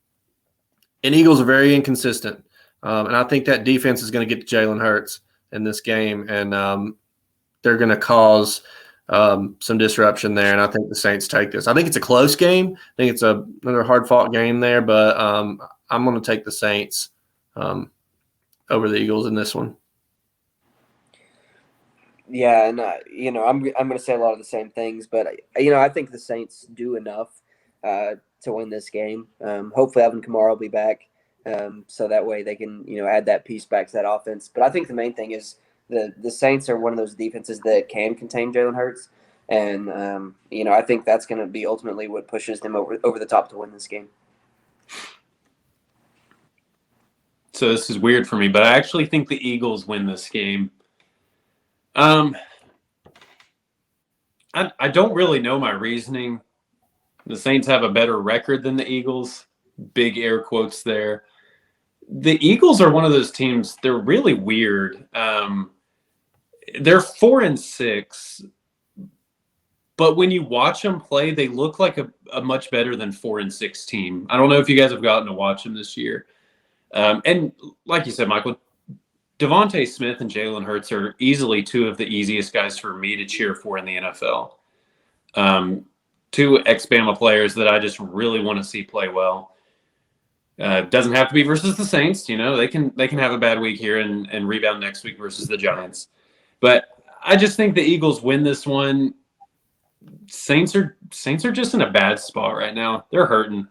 and Eagles are very inconsistent. And I think that defense is going to get to Jalen Hurts in this game, and they're going to cause some disruption there. And I think the Saints take this. I think it's a close game. I think it's another hard-fought game there, but I'm going to take the Saints over the Eagles in this one. Yeah, and I'm going to say a lot of the same things, but I think the Saints do enough to win this game. Hopefully, Alvin Kamara will be back. So that way they can, add that piece back to that offense. But I think the main thing is the Saints are one of those defenses that can contain Jalen Hurts. And, I think that's going to be ultimately what pushes them over the top to win this game. So this is weird for me, but I actually think the Eagles win this game. I don't really know my reasoning. The Saints have a better record than the Eagles. Big air quotes there. The Eagles are one of those teams. They're really weird. They're 4-6, but when you watch them play, they look like a much better than 4-6 team. I don't know if you guys have gotten to watch them this year. And like you said, Michael, Devontae Smith and Jalen Hurts are easily two of the easiest guys for me to cheer for in the NFL. Two ex-Bama players that I just really want to see play well. Doesn't have to be versus the Saints. They can have a bad week here and rebound next week versus the Giants. But I just think the Eagles win this one. Saints are just in a bad spot right now. They're hurting.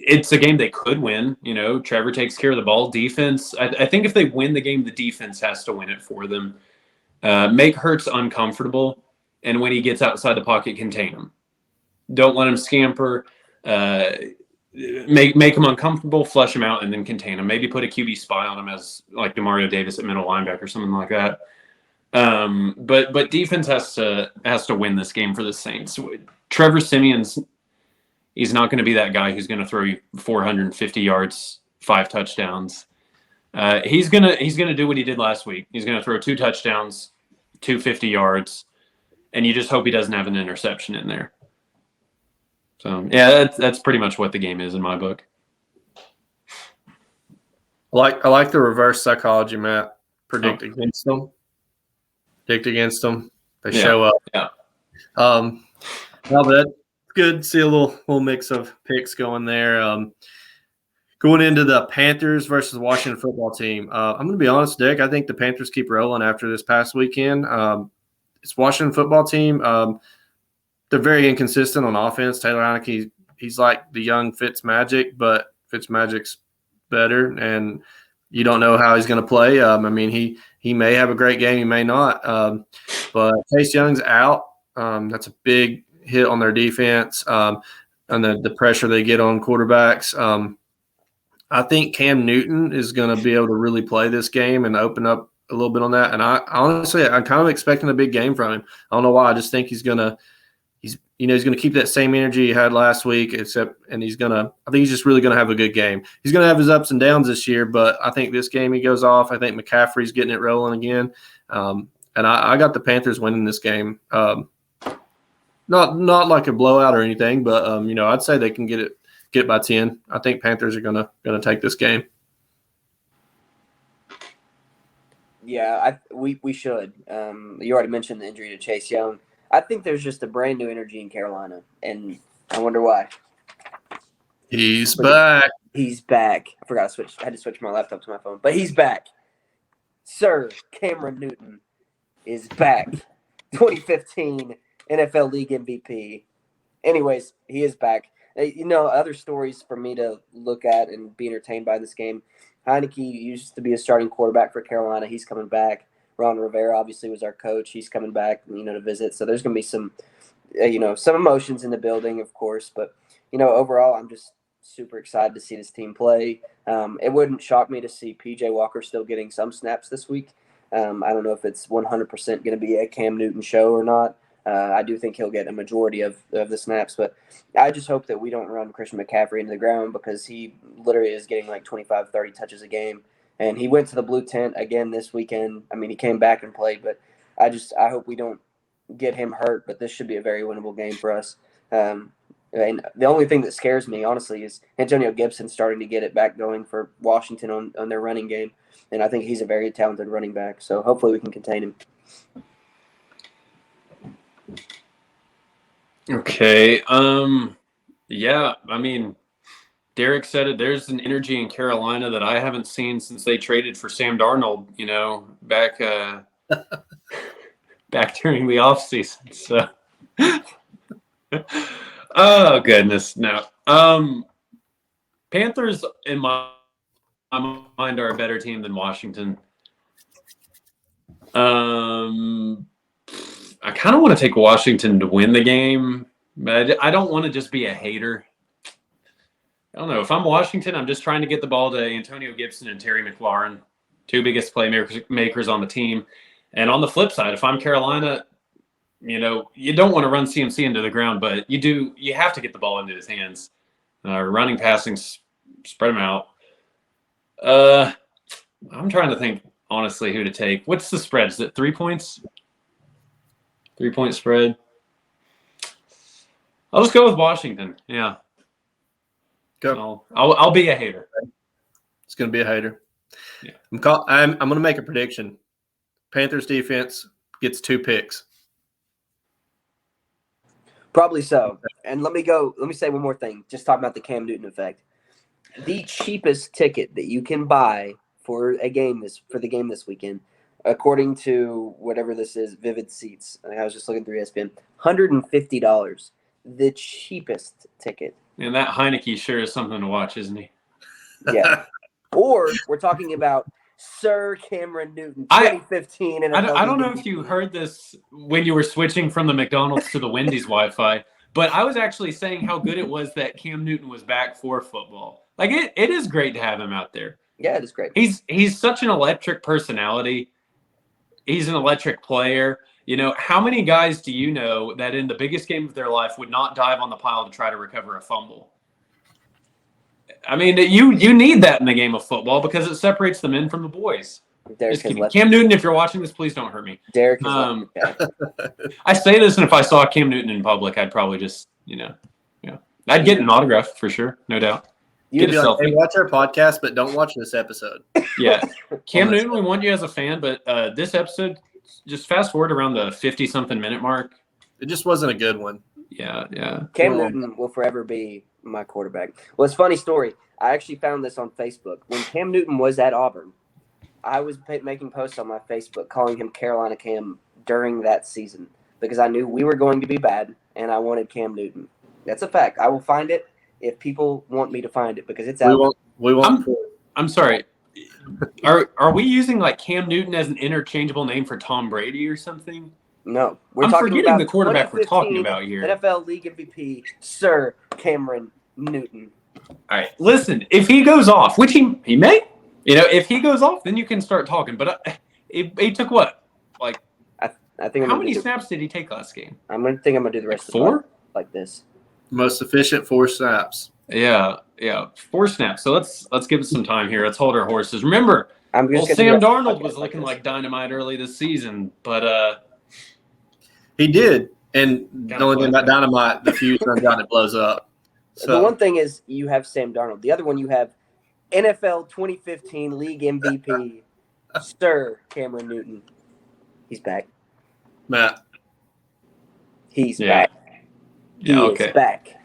It's a game they could win. Trevor takes care of the ball. Defense, I think if they win the game, the defense has to win it for them. Make Hurts uncomfortable, and when he gets outside the pocket, contain him. Don't let him scamper. Make him uncomfortable, flush him out, and then contain him. Maybe put a QB spy on him as like Demario Davis at middle linebacker, something like that. But defense has to win this game for the Saints. Trevor Siemian's he's not going to be that guy who's going to throw you 450 yards, 5 touchdowns. He's gonna do what he did last week. He's going to throw 2 touchdowns, 250 yards, and you just hope he doesn't have an interception in there. So yeah, that's pretty much what the game is in my book. I like the reverse psychology, Matt. Predict against them. Predict against them. They show up. Yeah. No, but that's good. See a little mix of picks going there. Going into the Panthers versus Washington football team. I'm going to be honest, Dick. I think the Panthers keep rolling after this past weekend. It's Washington football team. They're very inconsistent on offense. Taylor Heinicke, he's like the young Fitzmagic, but Fitzmagic's better, and you don't know how he's going to play. He may have a great game, he may not. But Chase Young's out. That's a big hit on their defense and the pressure they get on quarterbacks. I think Cam Newton is going to be able to really play this game and open up a little bit on that. And I'm kind of expecting a big game from him. I don't know why. I just think he's going to keep that same energy he had last week, I think he's just really going to have a good game. He's going to have his ups and downs this year, but I think this game he goes off. I think McCaffrey's getting it rolling again. And I got the Panthers winning this game. Not like a blowout or anything, but I'd say they can get by 10. I think Panthers are gonna take this game. Yeah, we should. You already mentioned the injury to Chase Young. I think there's just a brand new energy in Carolina, and I wonder why. He's back. He's back. I had to switch my laptop to my phone, but he's back. Sir Cameron Newton is back. 2015 NFL League MVP. Anyways, he is back. Other stories for me to look at and be entertained by this game. Heinicke used to be a starting quarterback for Carolina. He's coming back. Ron Rivera obviously was our coach. He's coming back, to visit. So there's going to be some emotions in the building, of course. But, overall, I'm just super excited to see this team play. It wouldn't shock me to see P.J. Walker still getting some snaps this week. I don't know if it's 100% going to be a Cam Newton show or not. I do think he'll get a majority of the snaps, but I just hope that we don't run Christian McCaffrey into the ground because he literally is getting like 25, 30 touches a game. And he went to the blue tent again this weekend. He came back and played, but I hope we don't get him hurt, but this should be a very winnable game for us. And the only thing that scares me, honestly, is Antonio Gibson starting to get it back going for Washington on their running game. And I think he's a very talented running back. So hopefully we can contain him. Okay. Yeah, Derek said it. There's an energy in Carolina that I haven't seen since they traded for Sam Darnold, back during the offseason. So oh goodness. No. Panthers in my mind are a better team than Washington. I kind of want to take Washington to win the game, but I don't want to just be a hater. I don't know. If I'm Washington, I'm just trying to get the ball to Antonio Gibson and Terry McLaurin, 2 biggest playmakers on the team. And on the flip side, if I'm Carolina, you don't want to run CMC into the ground, but you have to get the ball into his hands. Running, passing, spread them out. I'm trying to think, honestly, who to take. What's the spread? Is it 3 points? 3-point spread. I'll just go with Washington. Yeah. Go. I'll be a hater. Let's going to be a hater. Yeah. I'm going to make a prediction. Panthers defense gets 2 picks. Probably so. And let me say one more thing. Just talking about the Cam Newton effect. The cheapest ticket that you can buy for the game this weekend, according to whatever this is, Vivid Seats. I was just looking through ESPN. $150. The cheapest ticket. And that Heineke sure is something to watch, isn't he? Yeah. Or we're talking about Sir Cameron Newton, 2015. I don't know if you heard this when you were switching from the McDonald's to the Wendy's Wi-Fi, but I was actually saying how good it was that Cam Newton was back for football. Like it is great to have him out there. Yeah, it is great. He's such an electric personality. He's an electric player. You know, how many guys do you know that in the biggest game of their life would not dive on the pile to try to recover a fumble? I mean, you need that in the game of football because it separates the men from the boys. Cam Newton, if you're watching this, please don't hurt me. Derek I say this, and if I saw Cam Newton in public, I'd probably just, I'd get an autograph for sure, no doubt. You'd be like, hey, watch our podcast, but don't watch this episode. Yeah. Cam Newton, we want you as a fan, but this episode, just fast forward around the 50-something minute mark. It just wasn't a good one. Yeah. Cam Newton will forever be my quarterback. Well, it's a funny story. I actually found this on Facebook. When Cam Newton was at Auburn, I was making posts on my Facebook calling him Carolina Cam during that season because I knew we were going to be bad, and I wanted Cam Newton. That's a fact. I will find it if people want me to find it because it's out. We won't. I'm sorry. Are we using like Cam Newton as an interchangeable name for Tom Brady or something? No, I'm forgetting the quarterback we're talking about here. NFL League MVP, Sir Cameron Newton. All right, listen. If he goes off, which he may, if he goes off, then you can start talking. But he took what? Like, I think. How many snaps did he take last game? I'm gonna do the rest of 4 like this. Most efficient 4 snaps. Yeah, 4 snaps. So let's give it some time here. Let's hold our horses. Remember, Sam Darnold was looking like dynamite early this season, but he did. And the only thing about dynamite, the fuse runs out and it blows up. So the one thing is you have Sam Darnold. The other one you have NFL 2015 League MVP, Sir Cameron Newton. He's back. Matt. He's back. He is back.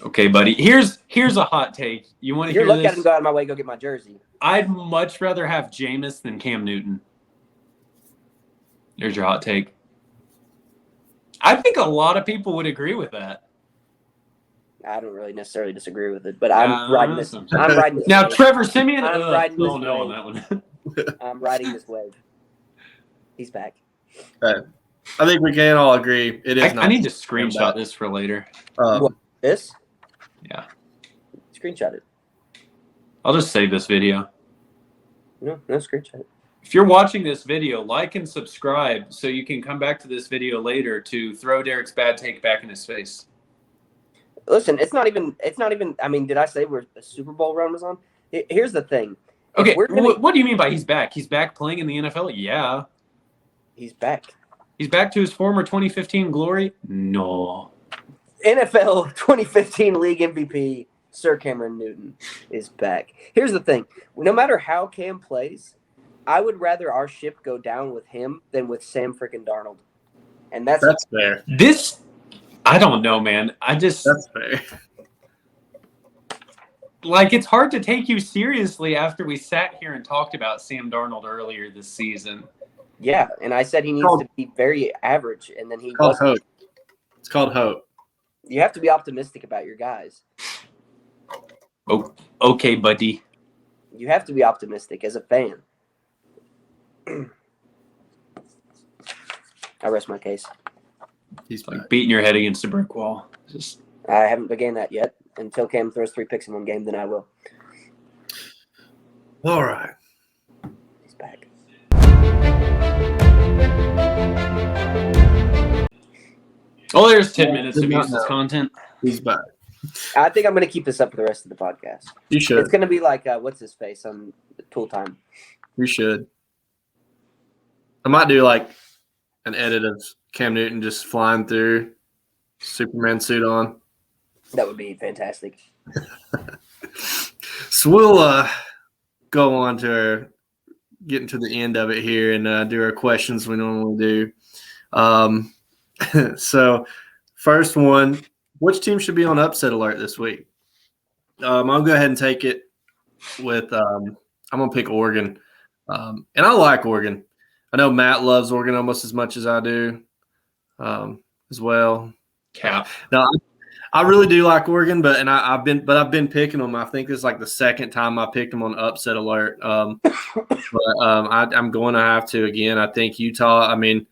Okay, buddy. Here's a hot take. You want to hear this? You're looking at him go out of my way, go get my jersey. I'd much rather have Jameis than Cam Newton. There's your hot take. I think a lot of people would agree with that. I don't really necessarily disagree with it, but I'm riding this. I'm riding this. Now, wave. Trevor Siemian. I'm riding this no on that one. I'm riding this wave. He's back. I think we can all agree it is. I need to screenshot this for later. What, this? Yeah. Screenshot it. I'll just save this video. No, screenshot it. If you're watching this video, like and subscribe so you can come back to this video later to throw Derek's bad take back in his face. Listen, it's not even. I mean, did I say where the Super Bowl run was on? Here's the thing. Okay, what do you mean by he's back? He's back playing in the NFL? Yeah. He's back. He's back to his former 2015 glory? No. NFL 2015 League MVP, Sir Cameron Newton, is back. Here's the thing. No matter how Cam plays, I would rather our ship go down with him than with Sam freaking Darnold. And that's fair. I don't know, man. That's fair. Like, it's hard to take you seriously after we sat here and talked about Sam Darnold earlier this season. Yeah, and I said he needs to be very average, and then he wasn't. Hope. It's called hope. You have to be optimistic about your guys. Oh, okay, buddy. You have to be optimistic as a fan. I rest my case. He's like beating your head against a brick wall. I haven't began that yet. Until Cam throws 3 picks in one game, then I will. All right. He's back. Oh, there's 10 minutes of useless content. He's back. I think I'm going to keep this up for the rest of the podcast. You should. It's going to be like, what's his face on Tool Time. You should. I might do like an edit of Cam Newton just flying through, Superman suit on. That would be fantastic. So we'll go on to getting to the end of it here and do our questions we normally do. So first one, which team should be on upset alert this week? I'll go ahead and take it with I'm going to pick Oregon. And I like Oregon. I know Matt loves Oregon almost as much as I do as well. Cap. No, I really do like Oregon, but I've been picking them. I think this is like the second time I picked them on upset alert. I'm going to have to again. I think Utah. I mean,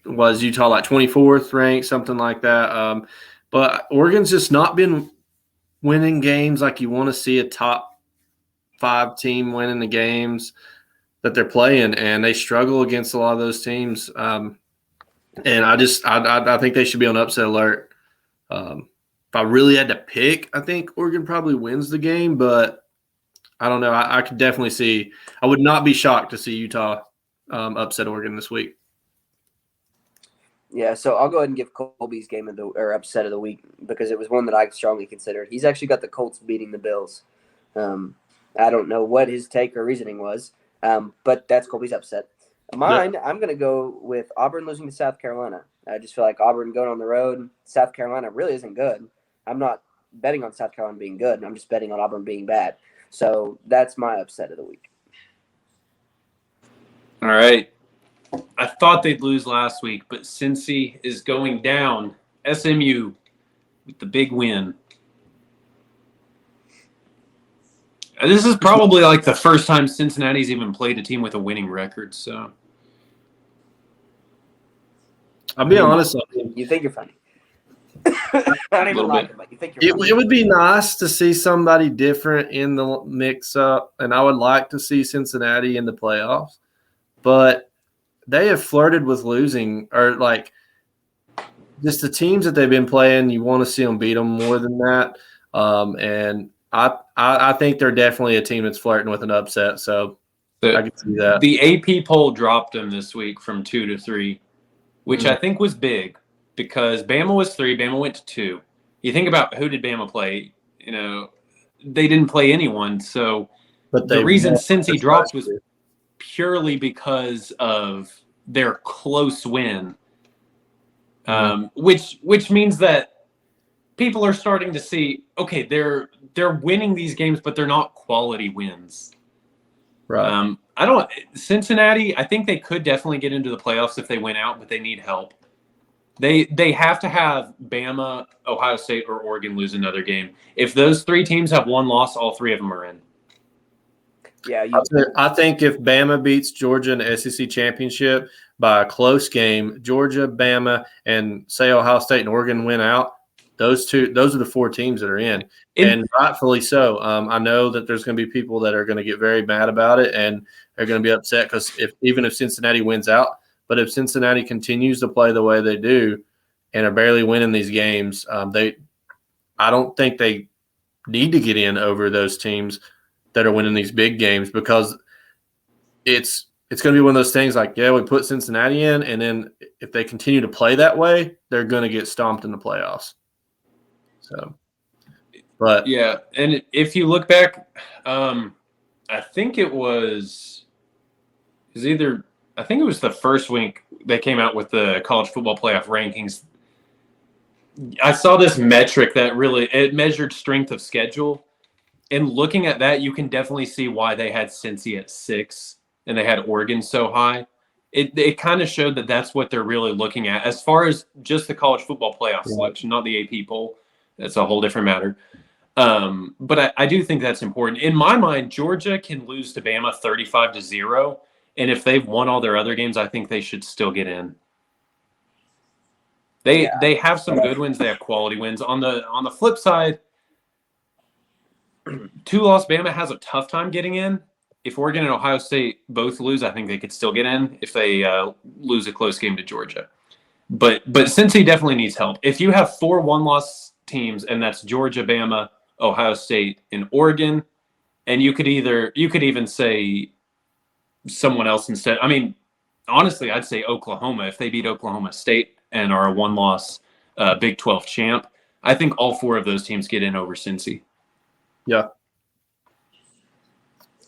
was Utah like 24th ranked, something like that. But Oregon's just not been winning games like you want to see a top 5 team winning the games that they're playing, and they struggle against a lot of those teams. And I think they should be on upset alert. If I really had to pick, I think Oregon probably wins the game, but I don't know. I could definitely see – I would not be shocked to see Utah upset Oregon this week. Yeah, so I'll go ahead and give Colby's game of the or upset of the week because it was one that I strongly considered. He's actually got the Colts beating the Bills. I don't know what his take or reasoning was, but that's Colby's upset. Mine, I'm going to go with Auburn losing to South Carolina. I just feel like Auburn going on the road. South Carolina really isn't good. I'm not betting on South Carolina being good. I'm just betting on Auburn being bad. So that's my upset of the week. All right. I thought they'd lose last week, but Cincy is going down. SMU with the big win. This is probably like the first time Cincinnati's even played a team with a winning record. So I'll be honest. You think you're funny. I don't even like it, but you think you're funny. It would be nice to see somebody different in the mix-up, and I would like to see Cincinnati in the playoffs. But they have flirted with losing, or like just the teams that they've been playing, you want to see them beat them more than that. And I think they're definitely a team that's flirting with an upset, so I can see that. The AP poll dropped them this week from 2 to 3, which I think was big because Bama was 3, Bama went to 2. You think about who did Bama play? They didn't play anyone. So the reason Cincy dropped was purely because of their close win, which means that people are starting to see, okay, they're winning these games, but they're not quality wins. Right. Cincinnati, I think they could definitely get into the playoffs if they win out, but they need help. They have to have Bama, Ohio State, or Oregon lose another game. If those 3 teams have one loss, all 3 of them are in. Yeah, I think if Bama beats Georgia in the SEC championship by a close game, Georgia, Bama, and say Ohio State and Oregon win out, those are the 4 teams that are in, and rightfully so. I know that there's going to be people that are going to get very mad about it, and they're going to be upset because even if Cincinnati wins out, but if Cincinnati continues to play the way they do and are barely winning these games, I don't think they need to get in over those teams that are winning these big games, because it's going to be one of those things like, yeah, we put Cincinnati in, and then if they continue to play that way, they're going to get stomped in the playoffs. So, but yeah, and if you look back, I think it was the first week they came out with the college football playoff rankings. I saw this metric that it measured strength of schedule. And looking at that, you can definitely see why they had Cincy at 6 and they had Oregon so high. It kind of showed that that's what they're really looking at as far as just the college football playoff selection, not the AP poll. That's a whole different matter. But I do think that's important. In my mind, Georgia can lose to Bama 35-0, and if they've won all their other games, I think they should still get in. They have some good wins. They have quality wins. On the flip side, 2-loss Bama has a tough time getting in. If Oregon and Ohio State both lose, I think they could still get in if they lose a close game to Georgia. But Cincy definitely needs help. If you have 4 one-loss teams, and that's Georgia, Bama, Ohio State, and Oregon, and you could even say someone else instead. I mean, honestly, I'd say Oklahoma. If they beat Oklahoma State and are a one-loss Big 12 champ, I think all 4 of those teams get in over Cincy. Yeah.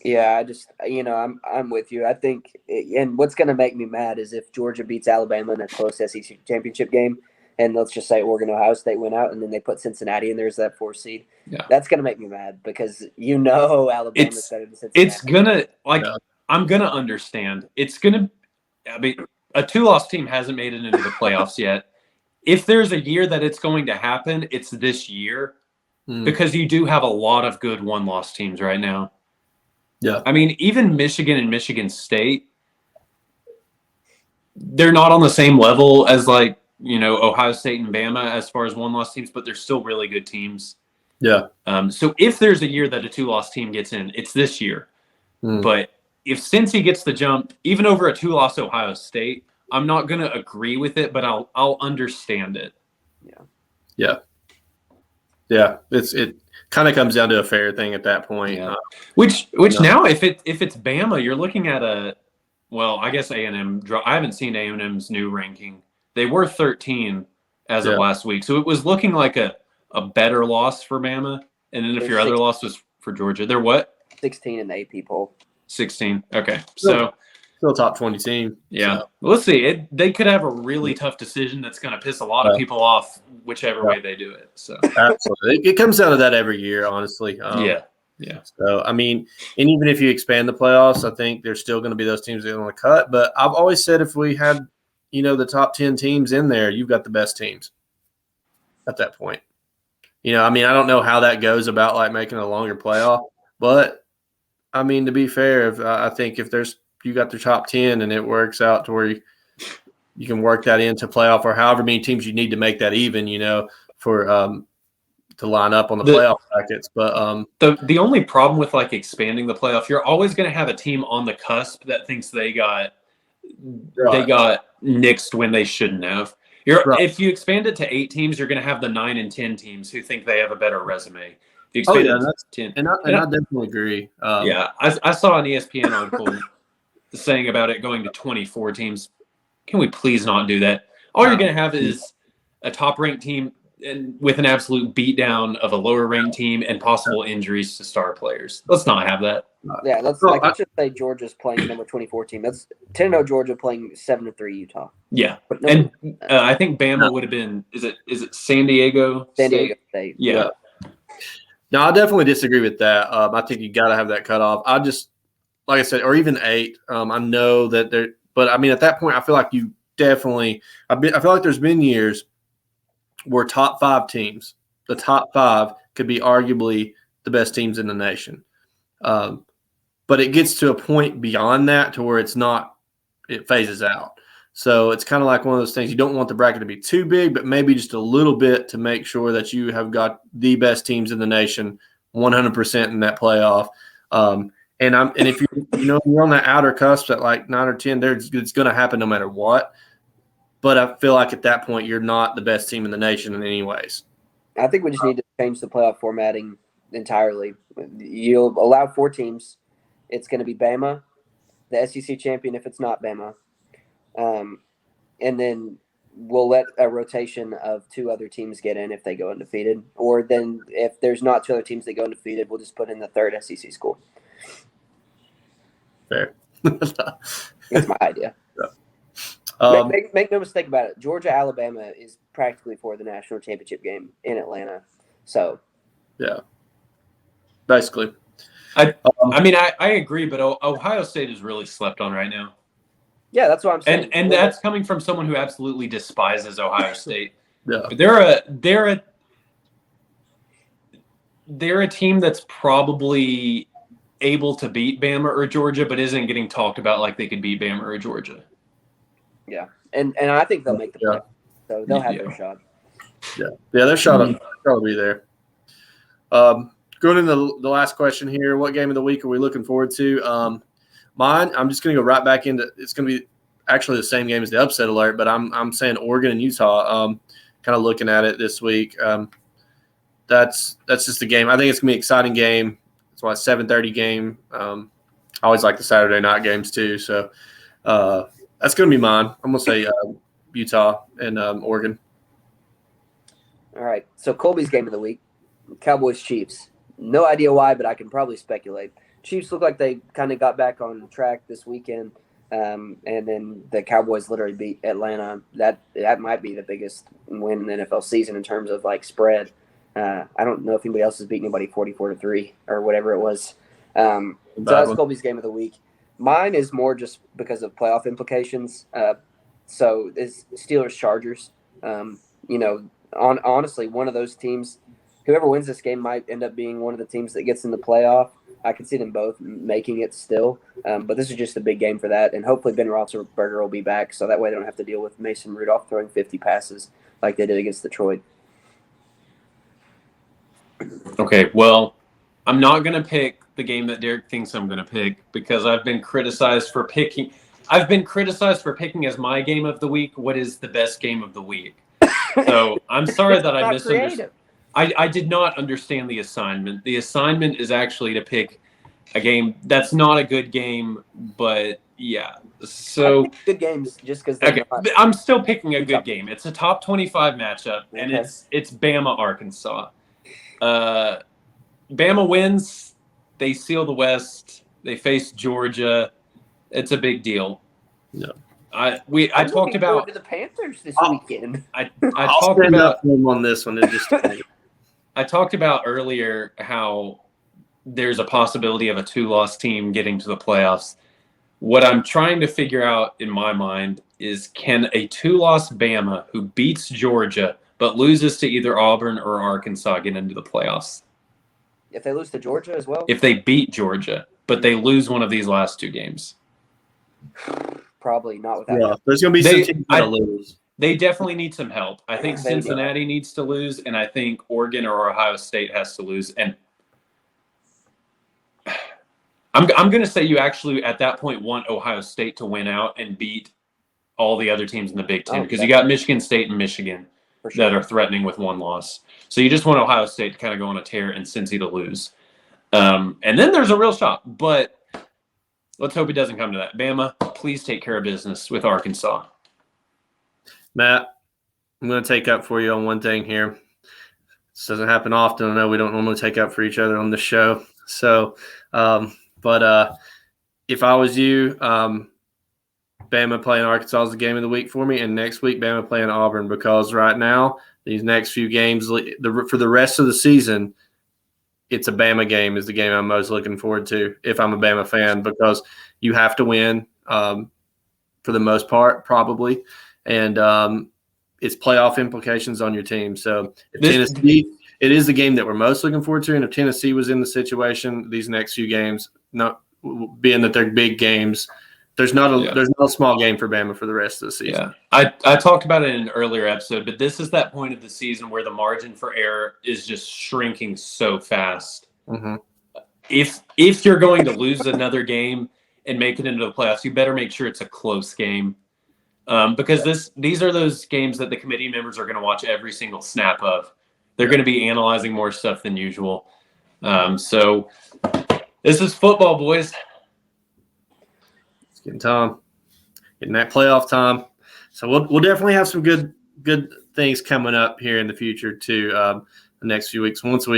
Yeah, I'm with you. I think, and what's going to make me mad is if Georgia beats Alabama in a close SEC championship game, and let's just say Oregon, Ohio State went out, and then they put Cincinnati in there as that 4th seed. Yeah. That's going to make me mad because Alabama's better than Cincinnati. It's gonna I'm gonna understand. It's gonna. I mean, a 2-loss team hasn't made it into the playoffs yet. If there's a year that it's going to happen, it's this year because you do have a lot of good 1-loss teams right now. Yeah. I mean, even Michigan and Michigan State, they're not on the same level as Ohio State and Bama as far as 1-loss teams, but they're still really good teams. Yeah. So if there's a year that a 2-loss team gets in, it's this year. But if Cincy gets the jump, even over a 2-loss Ohio State, I'm not going to agree with it, but I'll understand it. Yeah. It kind of comes down to a fair thing at that point. Yeah. Which now, if it's Bama, you're looking at I guess A&M. I haven't seen A&M's new ranking. They were 13 as of last week, so it was looking like a better loss for Bama. And then if your other loss was for Georgia, they're what? 16 in the AP poll. 16. Okay, so still top 20 team. Yeah, so. Let's see. They could have a really tough decision that's going to piss a lot of people off, whichever way they do it. So absolutely, it comes down to that every year, honestly. Yeah. So I mean, and even if you expand the playoffs, I think there's still going to be those teams that are going to cut. But I've always said if we had, the top 10 teams in there, you've got the best teams at that point. I mean, I don't know how that goes about like making a longer playoff, but I mean, to be fair, I think if you got the top 10 and it works out to where you can work that into playoff or however many teams you need to make that even, for to line up on the playoff brackets. But the only problem with like expanding the playoff, you're always going to have a team on the cusp that thinks they got nixed when they shouldn't have. If you expand it to 8 teams, you're going to have the 9 and 10 teams who think they have a better resume. If you expand it to 10, and I definitely agree. I saw an ESPN article saying about it going to 24 teams. Can we please not do that? All you're going to have is a top-ranked team and with an absolute beatdown of a lower-ranked team and possible injuries to star players. Let's not have that. Yeah, let's just say Georgia's playing number 24 team. That's 10-0 Georgia playing 7-3 Utah. Yeah, and I think Bama would have been. Is it San Diego? San Diego State. Yeah. No, I definitely disagree with that. I think you got to have that cutoff. I just, like I said, or even 8. I know that there, but I mean, at that point, I feel like you definitely. I feel like there's been years where top 5 teams, the top 5 could be arguably the best teams in the nation. But it gets to a point beyond that to where it phases out. So it's kind of like one of those things. You don't want the bracket to be too big, but maybe just a little bit to make sure that you have got the best teams in the nation 100% in that playoff. And if you're on that outer cusp at like 9 or 10, it's going to happen no matter what. But I feel like at that point, you're not the best team in the nation in any ways. I think we just need to change the playoff formatting entirely. You'll allow 4 teams. It's going to be Bama, the SEC champion if it's not Bama. And then we'll let a rotation of 2 other teams get in if they go undefeated. Or then if there's not 2 other teams that go undefeated, we'll just put in the 3rd SEC school. Fair. That's my idea. Make no mistake about it. Georgia, Alabama is practically for the national championship game in Atlanta. So, yeah, basically. I mean, I agree, but Ohio State is really slept on right now. Yeah, that's what I'm saying. And that's coming from someone who absolutely despises Ohio State. Yeah, they're a team that's probably able to beat Bama or Georgia, but isn't getting talked about like they could beat Bama or Georgia. Yeah, and I think they'll make the play, so they'll have their shot. Yeah, their shot will be there. Going into the last question here, what game of the week are we looking forward to? Mine, I'm just going to go right back into. It's going to be actually the same game as the upset alert, but I'm saying Oregon and Utah. Kind of looking at it this week. That's just a game. I think it's going to be an exciting game. It's a 7:30 game. I always like the Saturday night games too. So that's going to be mine. I'm going to say Utah and Oregon. All right. So Colby's game of the week, Cowboys Chiefs. No idea why, but I can probably speculate. Chiefs look like they kind of got back on track this weekend. And then the Cowboys literally beat Atlanta. That might be the biggest win in the NFL season in terms of like spread. I don't know if anybody else has beat anybody 44-3 or whatever it was. So that's Colby's game of the week. Mine is more just because of playoff implications. So is Steelers Chargers. Honestly, one of those teams, whoever wins this game might end up being one of the teams that gets in the playoff. I can see them both making it still, but this is just a big game for that. And hopefully Ben Roethlisberger will be back, so that way they don't have to deal with Mason Rudolph throwing 50 passes like they did against Detroit. Okay, well, I'm not going to pick the game that Derek thinks I'm going to pick because I've been criticized for picking as my game of the week what is the best game of the week. So I'm sorry that I misunderstood. I did not understand the assignment. The assignment is actually to pick a game that's not a good game, but yeah. So good games just because. Okay, I'm still picking a good game. It's a top 25 matchup, and it's Bama Arkansas. Bama wins. They seal the West. They face Georgia. It's a big deal. No. I talked about to the Panthers this weekend. I talked about them on this one. I talked about earlier how there's a possibility of a 2-loss team getting to the playoffs. What I'm trying to figure out in my mind is, can a 2-loss Bama who beats Georgia but loses to either Auburn or Arkansas get into the playoffs? If they lose to Georgia as well? If they beat Georgia, but they lose one of these last 2 games. Probably not without. Yeah, there's going to be some teams that lose. They definitely need some help. I think Cincinnati needs to lose, and I think Oregon or Ohio State has to lose. And I'm going to say you actually, at that point, want Ohio State to win out and beat all the other teams in the Big Ten because you got Michigan State and Michigan that are threatening with 1 loss. So you just want Ohio State to kind of go on a tear and Cincy to lose. And then there's a real shot. But let's hope it doesn't come to that. Bama, please take care of business with Arkansas. Matt, I'm going to take up for you on one thing here. This doesn't happen often. I know we don't normally take up for each other on this show. So, but if I was you, Bama playing Arkansas is the game of the week for me, and next week Bama playing Auburn, because right now these next few games for the rest of the season, it's a Bama game is the game I'm most looking forward to if I'm a Bama fan, because you have to win for the most part probably. And it's playoff implications on your team. So if Tennessee, it is the game that we're most looking forward to. And if Tennessee was in the situation, these next few games, not being that they're big games, there's not a small game for Bama for the rest of the season. Yeah, I talked about it in an earlier episode, but this is that point of the season where the margin for error is just shrinking so fast. Mm-hmm. If you're going to lose another game and make it into the playoffs, you better make sure it's a close game. Because these are those games that the committee members are going to watch every single snap of. They're going to be analyzing more stuff than usual. So this is football, boys. It's getting time, getting that playoff time. So we'll definitely have some good things coming up here in the future too. The next few weeks, once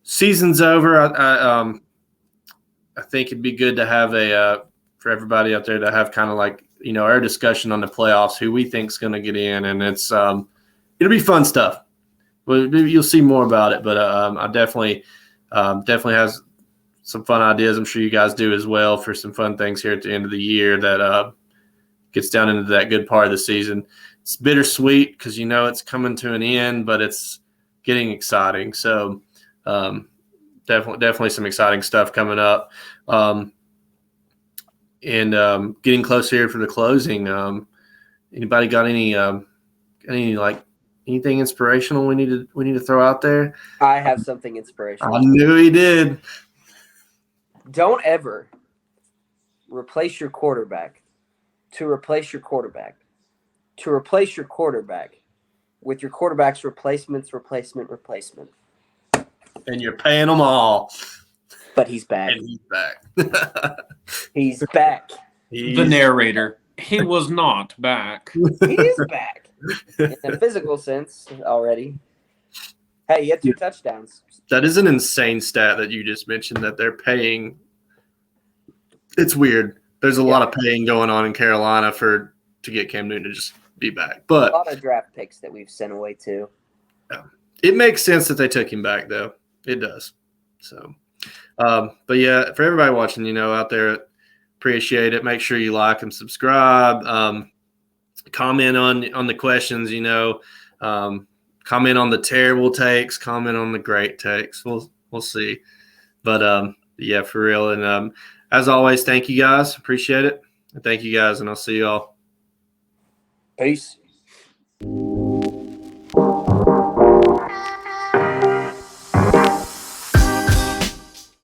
season's over, I think it'd be good to have for everybody out there to have kind of like, our discussion on the playoffs, who we think is going to get in, and it's it'll be fun stuff. You'll see more about it, but I definitely has some fun ideas. I'm sure you guys do as well for some fun things here at the end of the year that gets down into that good part of the season. It's bittersweet because it's coming to an end, but it's getting exciting. So definitely some exciting stuff coming up. And getting close here for the closing. Anybody got anything inspirational we need to throw out there? I have something inspirational. I knew he did. Don't ever replace your quarterback to replace your quarterback to replace your quarterback with your quarterback's replacement. And you're paying them all. But he's back. And he's back. He's back. The narrator. He was not back. He is back. In a physical sense already. Hey, he had 2 touchdowns. That is an insane stat that you just mentioned that they're paying. It's weird. There's a lot of paying going on in Carolina to get Cam Newton to just be back. But a lot of draft picks that we've sent away too. Yeah. It makes sense that they took him back, though. It does. So, but yeah, for everybody watching, out there, appreciate it. Make sure you like and subscribe. Comment on the questions, comment on the terrible takes, comment on the great takes. We'll see. But yeah, for real. And as always, thank you guys. Appreciate it. Thank you guys, and I'll see y'all. Peace.